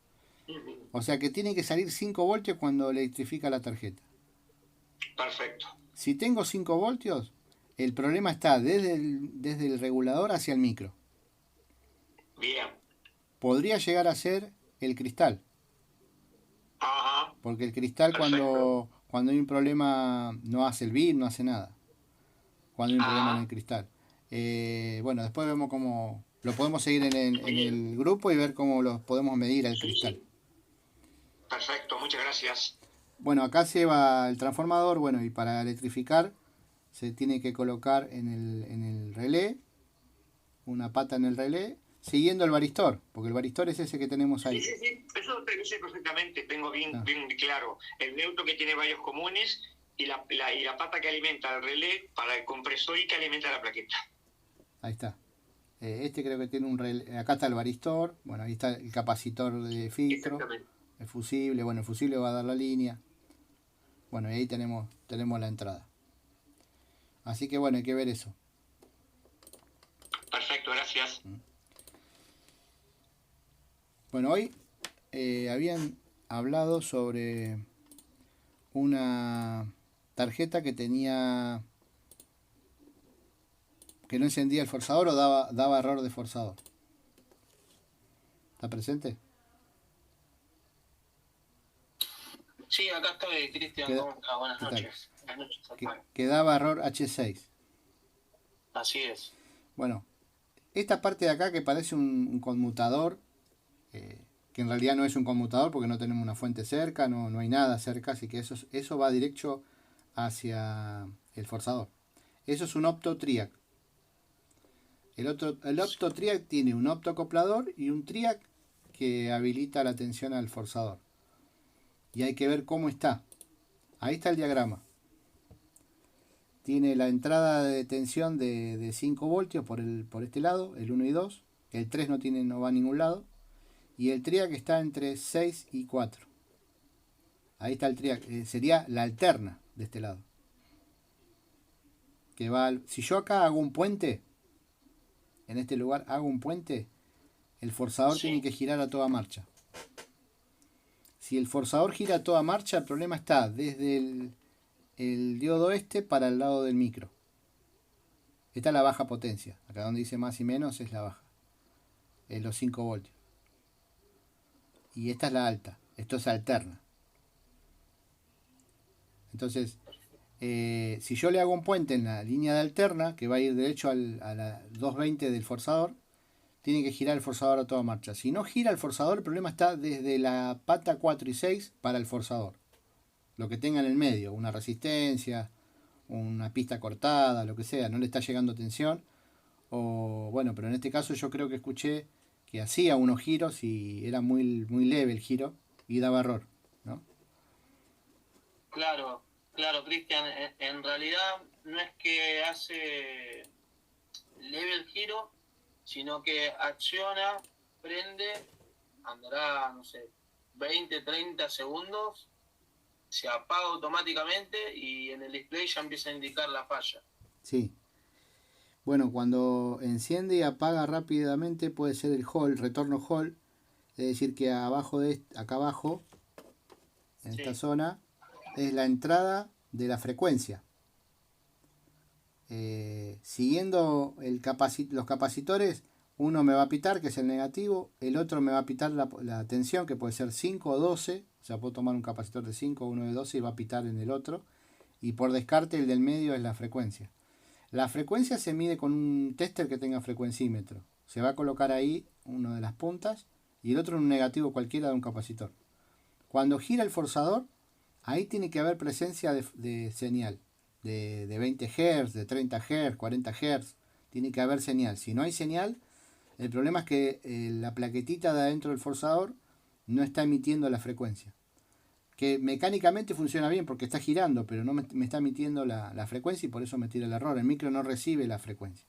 O sea que tiene que salir 5 voltios cuando electrifica la tarjeta. Perfecto. Si tengo 5 voltios, el problema está desde el regulador hacia el micro. Bien. Podría llegar a ser el cristal. Ajá. Porque el cristal cuando hay un problema no hace el bit, no hace nada. Cuando hay un problema en el cristal. Bueno, después vemos cómo lo podemos seguir en el grupo y ver cómo lo podemos medir al cristal. Perfecto, muchas gracias. Bueno, acá se va el transformador, bueno, y para electrificar se tiene que colocar en el relé, una pata en el relé, siguiendo el varistor, porque el varistor es ese que tenemos ahí. Sí, eso te dice perfectamente, tengo bien claro. El neutro que tiene varios comunes y la pata que alimenta el relé para el compresor y que alimenta la plaqueta. Ahí está. Este creo que tiene un relé, acá está el varistor, bueno, ahí está el capacitor de filtro, el fusible, bueno, el fusible va a dar la línea. Bueno, y ahí tenemos la entrada. Así que bueno, hay que ver eso. Perfecto, gracias. Bueno, hoy habían hablado sobre una tarjeta que no encendía el forzador o daba error de forzador. ¿Está presente? Sí, acá está. estoy, Cristian. Queda- ¿Cómo estás? Buenas ¿Qué tal? noches. Buenas noches. Que daba error H6. Así es. Bueno, esta parte de acá que parece un conmutador, que en realidad no es un conmutador porque no tenemos una fuente cerca, no hay nada cerca, así que eso va directo hacia el forzador. Eso es un opto-triac. El opto-triac tiene un optocoplador y un triac que habilita la tensión al forzador. Y hay que ver cómo está. Ahí está el diagrama. Tiene la entrada de tensión de 5 voltios por este lado, el 1 y 2. El 3 no va a ningún lado. Y el triac está entre 6 y 4. Ahí está el triac. Sería la alterna de este lado. Si yo acá hago un puente, en este lugar hago un puente, el forzador tiene que girar a toda marcha. Si el forzador gira a toda marcha, el problema está desde el diodo este para el lado del micro. Esta es la baja potencia. Acá donde dice más y menos es la baja. Es los 5 voltios. Y esta es la alta. Esto es alterna. Entonces, si yo le hago un puente en la línea de alterna, que va a ir derecho a la 220 del forzador, tiene que girar el forzador a toda marcha. Si no gira el forzador, el problema está desde la pata 4 y 6 para el forzador. Lo que tenga en el medio, una resistencia, una pista cortada, lo que sea, no le está llegando tensión. O bueno, pero en este caso yo creo que escuché que hacía unos giros y era muy leve el giro y daba error, ¿no? Claro, Cristian. En realidad no es que hace leve el giro, sino que acciona, prende, andará, no sé, 20, 30 segundos, se apaga automáticamente y en el display ya empieza a indicar la falla. Sí. Bueno, cuando enciende y apaga rápidamente puede ser el Hall, retorno Hall, es decir que acá abajo, en esta zona, es la entrada de la frecuencia. Siguiendo los capacitores, uno me va a pitar, que es el negativo, el otro me va a pitar la tensión, que puede ser 5 o 12, o sea, puedo tomar un capacitor de 5 o uno de 12 y va a pitar en el otro, y por descarte el del medio es la frecuencia. La frecuencia se mide con un tester que tenga frecuencímetro. Se va a colocar ahí uno de las puntas y el otro en un negativo cualquiera de un capacitor. Cuando gira el forzador, ahí tiene que haber presencia de señal. De 20 Hz, de 30 Hz, 40 Hz. Tiene que haber señal. Si no hay señal, el problema es que la plaquetita de adentro del forzador no está emitiendo la frecuencia. Que mecánicamente funciona bien porque está girando, pero no me está emitiendo la frecuencia y por eso me tira el error. El micro no recibe la frecuencia.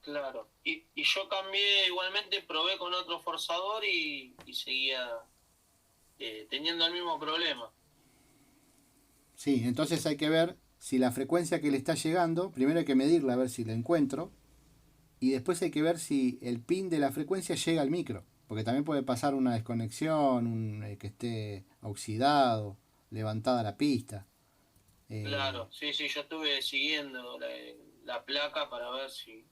Claro. Y yo cambié igualmente, probé con otro forzador y seguía teniendo el mismo problema. Sí, entonces hay que ver si la frecuencia que le está llegando, primero hay que medirla a ver si la encuentro, y después hay que ver si el pin de la frecuencia llega al micro. Porque también puede pasar una desconexión, que esté oxidado, levantada la pista. Claro, sí, yo estuve siguiendo la placa para ver si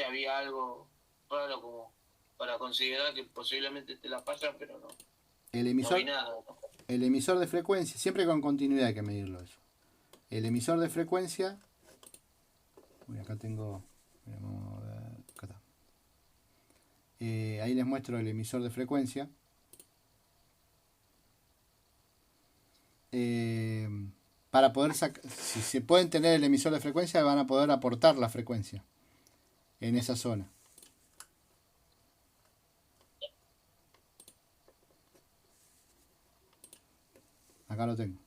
había algo raro como para considerar que posiblemente esté la falla, pero no. El emisor, no vi nada, ¿no? El emisor de frecuencia, siempre con continuidad hay que medirlo eso. El emisor de frecuencia, acá tengo, vamos a ver, acá está. Ahí les muestro el emisor de frecuencia. Para poder si se pueden tener el emisor de frecuencia, van a poder aportar la frecuencia en esa zona. Acá lo tengo.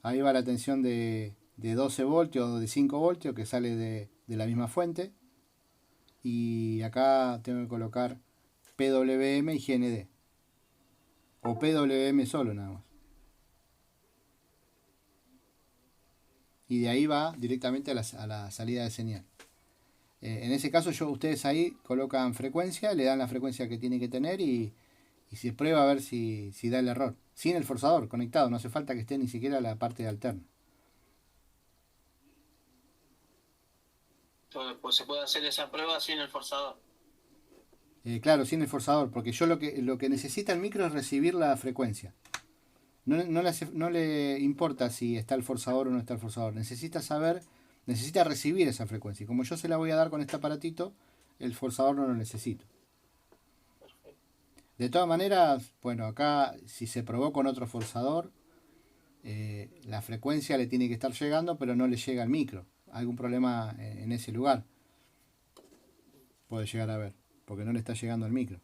Ahí va la tensión de 12 voltios o de 5 voltios que sale de la misma fuente. Y acá tengo que colocar PWM y GND. O PWM solo nada más. Y de ahí va directamente a la salida de señal. En ese caso ustedes ahí colocan frecuencia, le dan la frecuencia que tiene que tener y se prueba a ver si da el error. Sin el forzador conectado, no hace falta que esté ni siquiera la parte alterna. Pues se puede hacer esa prueba sin el forzador. Claro, sin el forzador, porque yo lo que necesita el micro es recibir la frecuencia. No le importa si está el forzador o no está el forzador. Necesita recibir esa frecuencia. Y como yo se la voy a dar con este aparatito, el forzador no lo necesito. De todas maneras, bueno, acá si se probó con otro forzador, la frecuencia le tiene que estar llegando, pero no le llega al micro. Algún problema en ese lugar puede llegar a haber, porque no le está llegando al micro.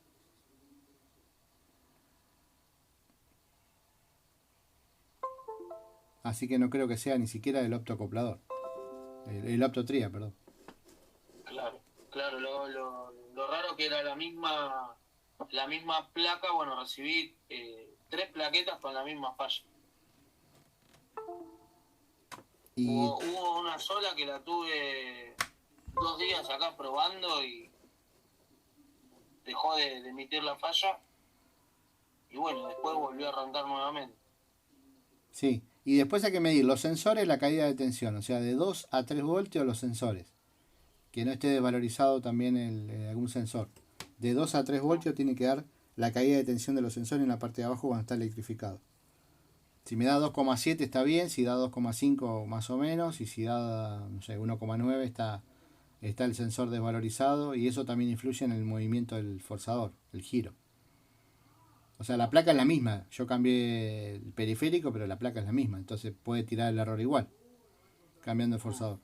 Así que no creo que sea ni siquiera el optoacoplador. El optotría, perdón. Claro, lo raro que era la misma placa. Bueno, recibí 3 plaquetas con la misma falla. Y Hubo una sola que la tuve 2 días acá probando y dejó de emitir la falla. Y bueno, después volvió a arrancar nuevamente. sí, y después hay que medir los sensores, la caída de tensión, o sea, de 2 a 3 voltios los sensores. Que no esté desvalorizado también algún sensor. De 2 a 3 voltios tiene que dar la caída de tensión de los sensores en la parte de abajo cuando está electrificado. Si me da 2,7 está bien, si da 2,5 más o menos, y si da, no sé, 1,9 está el sensor desvalorizado, y eso también influye en el movimiento del forzador, el giro. O sea, la placa es la misma. Yo cambié el periférico, pero la placa es la misma. Entonces puede tirar el error igual, cambiando el forzador.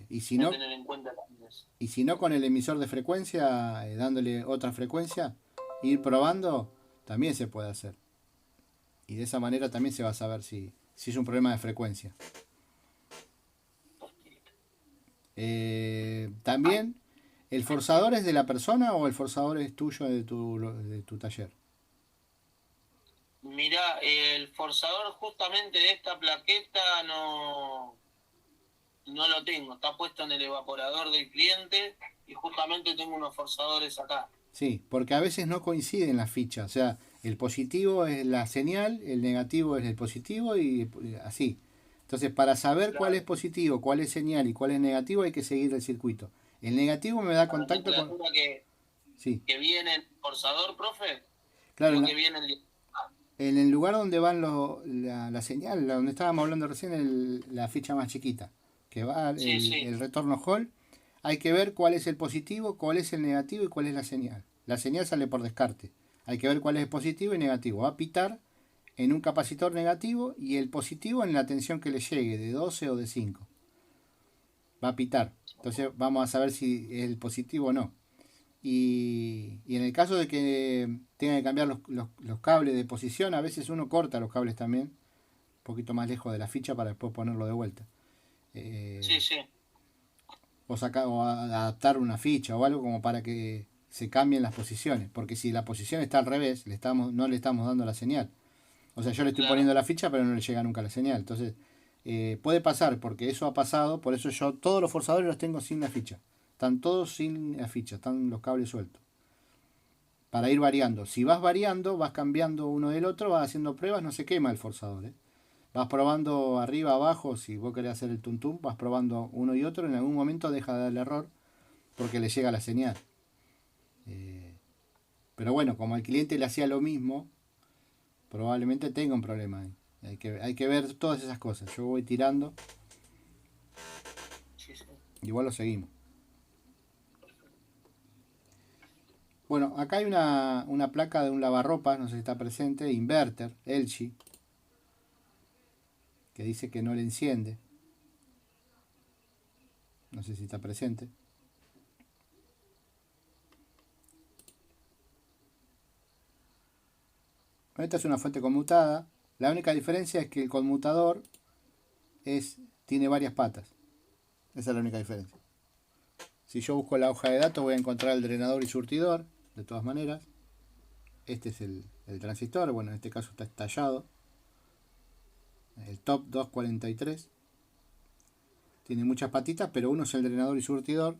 Y si no, Tener en cuenta también eso. y si no con el emisor de frecuencia, dándole otra frecuencia, ir probando, también se puede hacer. Y de esa manera también se va a saber si es un problema de frecuencia. También, ¿el forzador es de la persona o el forzador es tuyo de tu taller? Mirá, el forzador justamente de esta plaqueta no lo tengo. Está puesto en el evaporador del cliente y justamente tengo unos forzadores acá. Sí, porque a veces no coinciden las fichas. O sea, el positivo es la señal, el negativo es el positivo y así. Entonces, para saber cuál es positivo, cuál es señal y cuál es negativo, hay que seguir el circuito. El negativo me da contacto La con... temperatura Sí, que viene el forzador, profe, claro, lo que viene en el lugar donde van la señal, donde estábamos hablando recién, la ficha más chiquita, que va Sí. el retorno Hall, hay que ver cuál es el positivo, cuál es el negativo y cuál es la señal. La señal sale por descarte. Hay que ver cuál es el positivo y negativo. Va a pitar en un capacitor negativo y el positivo en la tensión que le llegue, de 12 o de 5. Va a pitar. Entonces vamos a saber si es el positivo o no. Y en el caso de que tenga que cambiar los cables de posición, a veces uno corta los cables también, un poquito más lejos de la ficha para después ponerlo de vuelta. Sí. O adaptar una ficha o algo como para que se cambien las posiciones. Porque si la posición está al revés, no le estamos dando la señal. O sea, yo le estoy poniendo la ficha, pero no le llega nunca la señal. Entonces, puede pasar, porque eso ha pasado. Por eso yo todos los forzadores los tengo sin la ficha. Están todos sin la ficha, están los cables sueltos. Para ir variando. Si vas variando, vas cambiando uno del otro, vas haciendo pruebas, no se quema el forzador. Vas probando arriba, abajo, si vos querés hacer el tuntum, vas probando uno y otro, en algún momento deja de dar el error porque le llega la señal. Pero bueno, como al cliente le hacía lo mismo, probablemente tenga un problema ahí. Hay que ver todas esas cosas. Yo voy tirando. Igual lo seguimos. Bueno, acá hay una placa de un lavarropas, no sé si está presente, inverter, LG, que dice que no le enciende. No sé si está presente. Esta es una fuente conmutada. La única diferencia es que el conmutador tiene varias patas. Esa es la única diferencia. Si yo busco la hoja de datos voy a encontrar el drenador y surtidor, de todas maneras. Este es el transistor, bueno, en este caso está estallado. El top 243. Tiene muchas patitas, pero uno es el drenador y surtidor.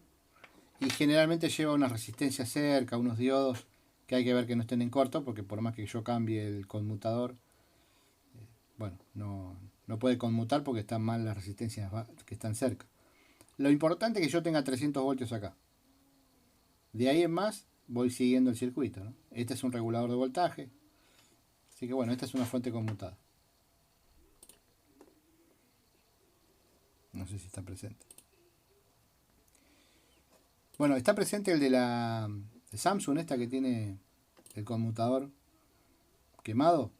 Y generalmente lleva una resistencia cerca, unos diodos que hay que ver que no estén en corto, porque por más que yo cambie el conmutador, bueno, no puede conmutar porque están mal las resistencias que están cerca. Lo importante es que yo tenga 300 voltios acá. De ahí en más voy siguiendo el circuito, ¿no? Este es un regulador de voltaje. Así que bueno, esta es una fuente conmutada. No sé si está presente. Bueno, está presente el de la de Samsung, esta que tiene el conmutador quemado.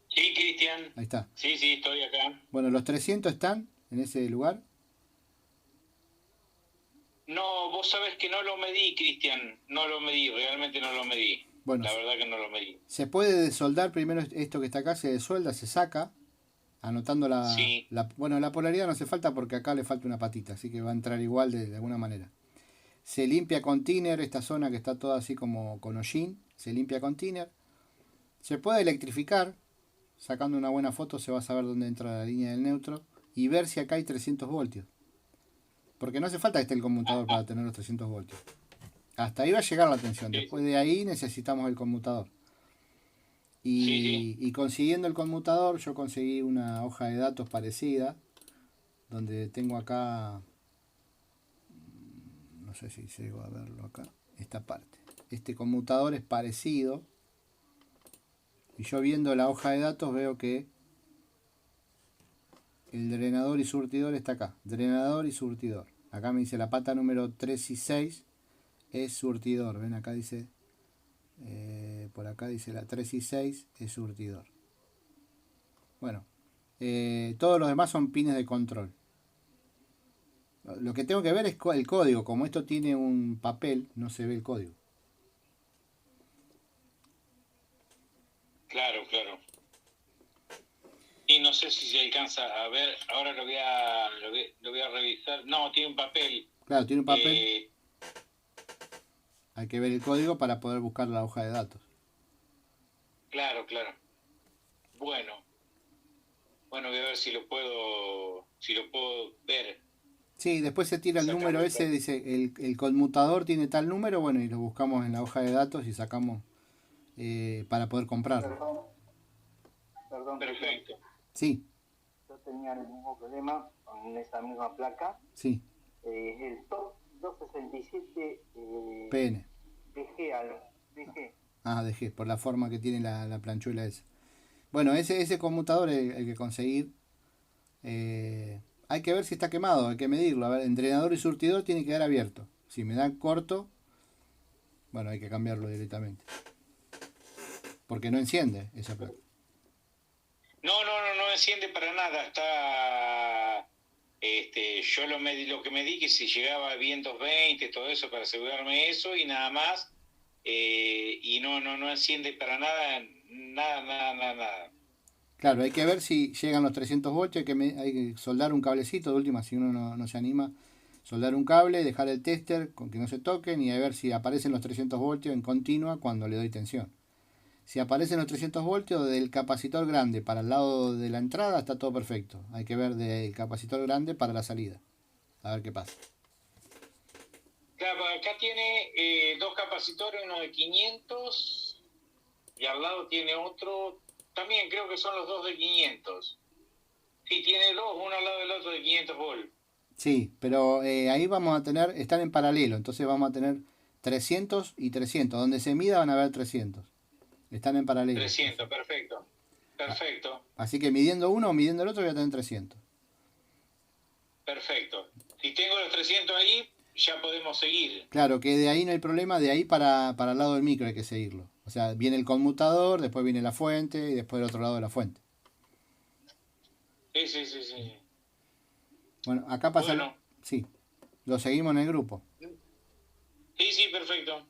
Sí, Cristian. Ahí está. Sí, estoy acá. Bueno, los 300 están en ese lugar. No, vos sabés que no lo medí, Cristian. No lo medí, realmente no lo medí. Bueno, La verdad que no lo medí. se puede desoldar primero esto que está acá, se desuelda, se saca, anotando Sí. bueno, la polaridad no hace falta porque acá le falta una patita, así que va a entrar igual de alguna manera. Se limpia con thinner, esta zona que está toda así como con hollín, se limpia con thinner. Se puede electrificar, sacando una buena foto se va a saber dónde entra la línea del neutro y ver si acá hay 300 voltios. Porque no hace falta que esté el conmutador para tener los 300 voltios. Hasta ahí va a llegar la tensión, después de ahí necesitamos el conmutador. Y consiguiendo el conmutador, yo conseguí una hoja de datos parecida, donde tengo acá, no sé si llego a verlo acá, esta parte. Este conmutador es parecido, y yo viendo la hoja de datos veo que el drenador y surtidor está acá, drenador y surtidor. Acá me dice la pata número 3 y 6 es surtidor, ven acá dice... por acá dice la 3 y 6 es surtidor. Bueno, todos los demás son pines de control. Lo que tengo que ver es el código. Como esto tiene un papel, no se ve el código. Claro. Y no sé si se alcanza a ver. Ahora lo voy a revisar. No, tiene un papel. Claro, tiene un papel. Hay que ver el código para poder buscar la hoja de datos. Claro. Bueno, voy a ver si lo puedo ver. Sí, después se tira el número ese, dice el conmutador tiene tal número, bueno, y lo buscamos en la hoja de datos y sacamos para poder comprarlo. Perdón. Perfecto. Sí. Yo tenía el mismo problema con esa misma placa. Sí. Es el top 267 PN. DG. Ah, DG, por la forma que tiene la planchuela esa. Bueno, ese conmutador hay que conseguir. Hay que ver si está quemado, hay que medirlo. A ver, entrenador y surtidor tiene que quedar abierto. Si me da corto, bueno, hay que cambiarlo directamente. Porque no enciende esa placa. No enciende para nada. Está... yo lo que medí que si llegaba a bien 220, todo eso, para asegurarme eso y nada más. Y no enciende para nada. Claro, hay que ver si llegan los 300 voltios, hay que soldar un cablecito, de última, si uno no se anima, soldar un cable, dejar el tester con que no se toquen y a ver si aparecen los 300 voltios en continua cuando le doy tensión. Si aparecen los 300 voltios del capacitor grande para el lado de la entrada está todo perfecto. Hay que ver del capacitor grande para la salida. A ver qué pasa. Claro, acá tiene dos capacitores, uno de 500 y al lado tiene otro, también creo que son los dos de 500. Sí, tiene dos, uno al lado del otro de 500 volts. Sí, pero ahí vamos a tener, están en paralelo, entonces vamos a tener 300 y 300. Donde se mida van a haber 300. Están en paralelo. 300, perfecto. Así que midiendo uno o midiendo el otro voy a tener 300. Perfecto. Si tengo los 300 ahí, ya podemos seguir. Claro, que de ahí no hay problema, de ahí para el lado del micro hay que seguirlo. O sea, viene el conmutador, después viene la fuente y después del otro lado de la fuente. Sí. Bueno, acá pasa... Bueno. Sí, lo seguimos en el grupo. Sí, perfecto.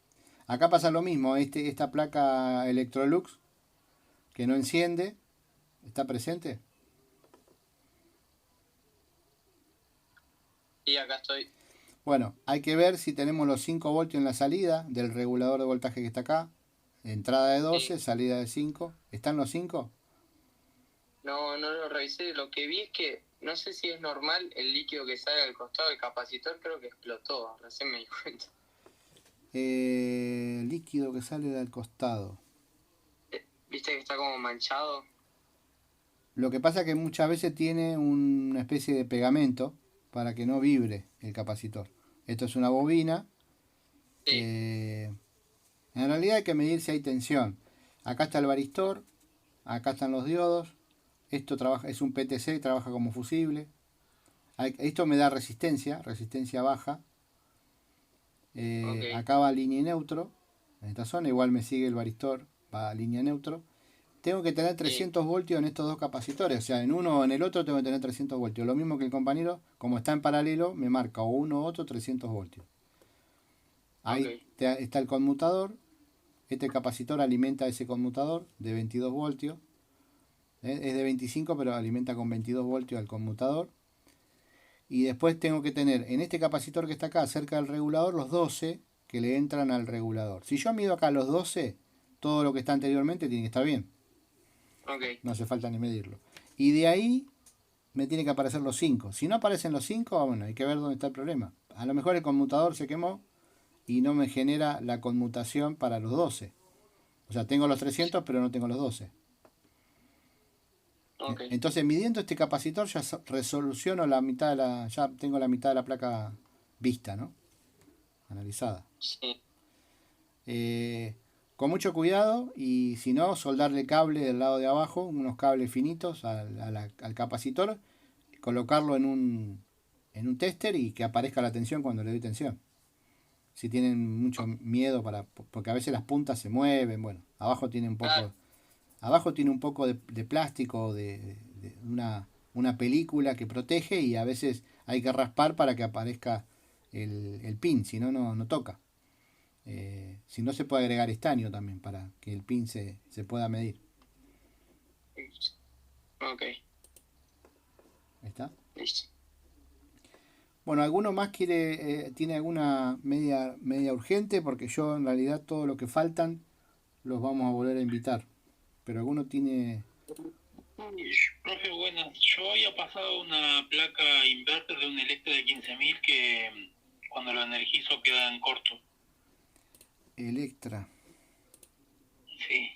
Acá pasa lo mismo, esta placa Electrolux que no enciende, ¿está presente? Sí, acá estoy. Bueno, hay que ver si tenemos los 5 voltios en la salida del regulador de voltaje que está acá. Entrada de 12, sí. Salida de 5. ¿Están los 5? No lo revisé. Lo que vi es que, no sé si es normal, el líquido que sale al costado del capacitor creo que explotó. Recién me di cuenta. Líquido que sale del costado. ¿Viste que está como manchado? Lo que pasa es que muchas veces tiene una especie de pegamento para que no vibre el capacitor. Esto es una bobina Sí. En realidad hay que medir si hay tensión. Acá está el varistor, acá están los diodos. Esto trabaja, es un PTC, trabaja como fusible. Esto me da resistencia baja. Ok. Acá va línea y neutro. En esta zona igual me sigue el varistor, va a línea neutro. Tengo que tener 300 voltios en estos dos capacitores. O sea, en uno o en el otro tengo que tener 300 voltios. Lo mismo que el compañero, como está en paralelo, me marca o uno u otro 300 voltios. Ahí Ok. está el conmutador. Este capacitor alimenta ese conmutador de 22 voltios. Es de 25, pero alimenta con 22 voltios al conmutador. Y después tengo que tener en este capacitor que está acá, cerca del regulador, los 12 que le entran al regulador. Si yo mido acá los 12, todo lo que está anteriormente tiene que estar bien. Ok. No hace falta ni medirlo. Y de ahí me tiene que aparecer los 5. Si no aparecen los 5, bueno, hay que ver dónde está el problema. A lo mejor el conmutador se quemó y no me genera la conmutación para los 12. O sea, tengo los 300, pero no tengo los 12. Ok. Entonces, midiendo este capacitor, ya resoluciono la mitad de la. Ya tengo la mitad de la placa vista, ¿no? Analizada. Sí. Con mucho cuidado, y si no, soldarle cable del lado de abajo, unos cables finitos al capacitor, colocarlo en un tester y que aparezca la tensión cuando le doy tensión. Si tienen mucho miedo porque a veces las puntas se mueven, bueno, abajo tiene un poco. Abajo tiene un poco de plástico, de una película que protege, y a veces hay que raspar para que aparezca el pin, si no, no toca. Si no, se puede agregar estaño también para que el pin se pueda medir. Ok. ¿Ahí está? Listo. Bueno, ¿alguno más tiene alguna media urgente? Porque yo en realidad todo lo que faltan los vamos a volver a invitar. Pero alguno tiene... Profe, buenas. Yo había pasado una placa inverter de un Electra de 15.000 que cuando lo energizo queda en corto. Electra. Sí.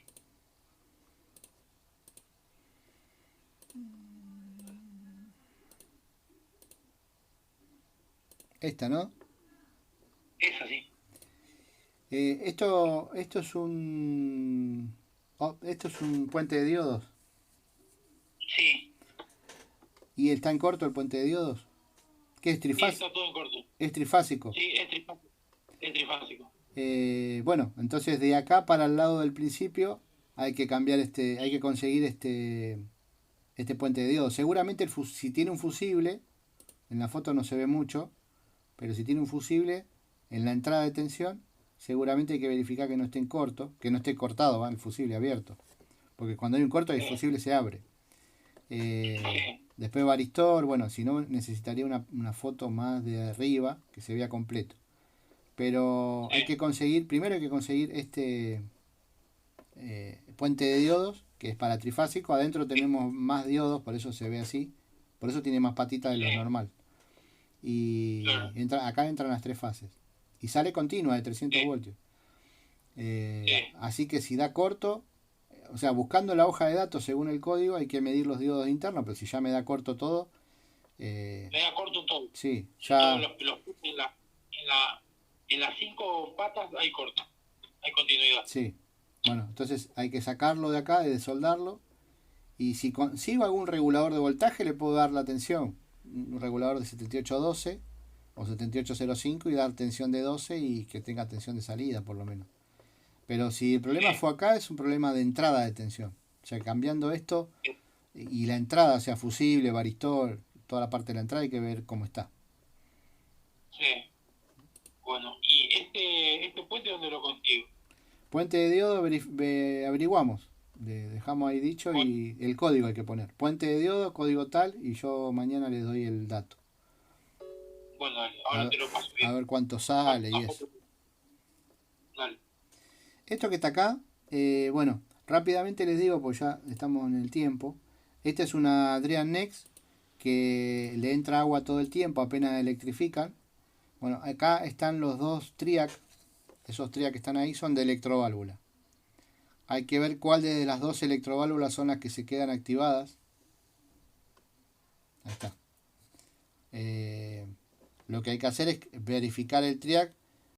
Esta, ¿no? Es así. Esto es esto es un puente de diodos. Sí. ¿Y está en corto el puente de diodos? ¿Qué es Sí, trifásico? está todo en corto. ¿Es trifásico? Sí, es trifásico. Es trifásico. Bueno, entonces de acá para el lado del principio hay que cambiar hay que conseguir este puente de diodos. Seguramente si tiene un fusible, en la foto no se ve mucho, pero si tiene un fusible en la entrada de tensión, seguramente hay que verificar que no esté en corto, que no esté cortado, ¿va? El fusible abierto. Porque cuando hay un corto, el fusible se abre. Después varistor, bueno, si no necesitaría una foto más de arriba, que se vea completo. Pero hay que conseguir, primero hay que conseguir este puente de diodos, que es para trifásico. Adentro tenemos más diodos, por eso se ve así. Por eso tiene más patitas de lo normal. Y acá entran las 3 fases. Y sale continua de 300 voltios. Así que si da corto, o sea, buscando la hoja de datos según el código, hay que medir los diodos internos, pero si ya me da corto todo... Me da corto todo. Sí, ya... En las 5 patas hay corto. Hay continuidad. Sí. Bueno, entonces hay que sacarlo de acá y desoldarlo. Y si consigo algún regulador de voltaje, le puedo dar la tensión. Un regulador de 7812 o 7805 y dar tensión de 12 y que tenga tensión de salida por lo menos. Pero si el problema fue acá, es un problema de entrada de tensión. O sea, cambiando esto y la entrada, o sea, fusible, varistor, toda la parte de la entrada, hay que ver cómo está. Sí. Bueno, ¿y este puente dónde lo consigo? Puente de diodo averiguamos. Dejamos ahí dicho y el código hay que poner. Puente de diodo, código tal, y yo mañana les doy el dato. Bueno, ahora te lo paso bien. A ver cuánto sale y eso. Dale. Esto que está acá, bueno, rápidamente les digo, pues ya estamos en el tiempo. Esta es una Adrian Next que le entra agua todo el tiempo, apenas electrifican. Bueno, acá están los dos TRIAC. Esos TRIAC que están ahí son de electroválvula. Hay que ver cuál de las dos electroválvulas son las que se quedan activadas. Ahí está. Lo que hay que hacer es verificar el TRIAC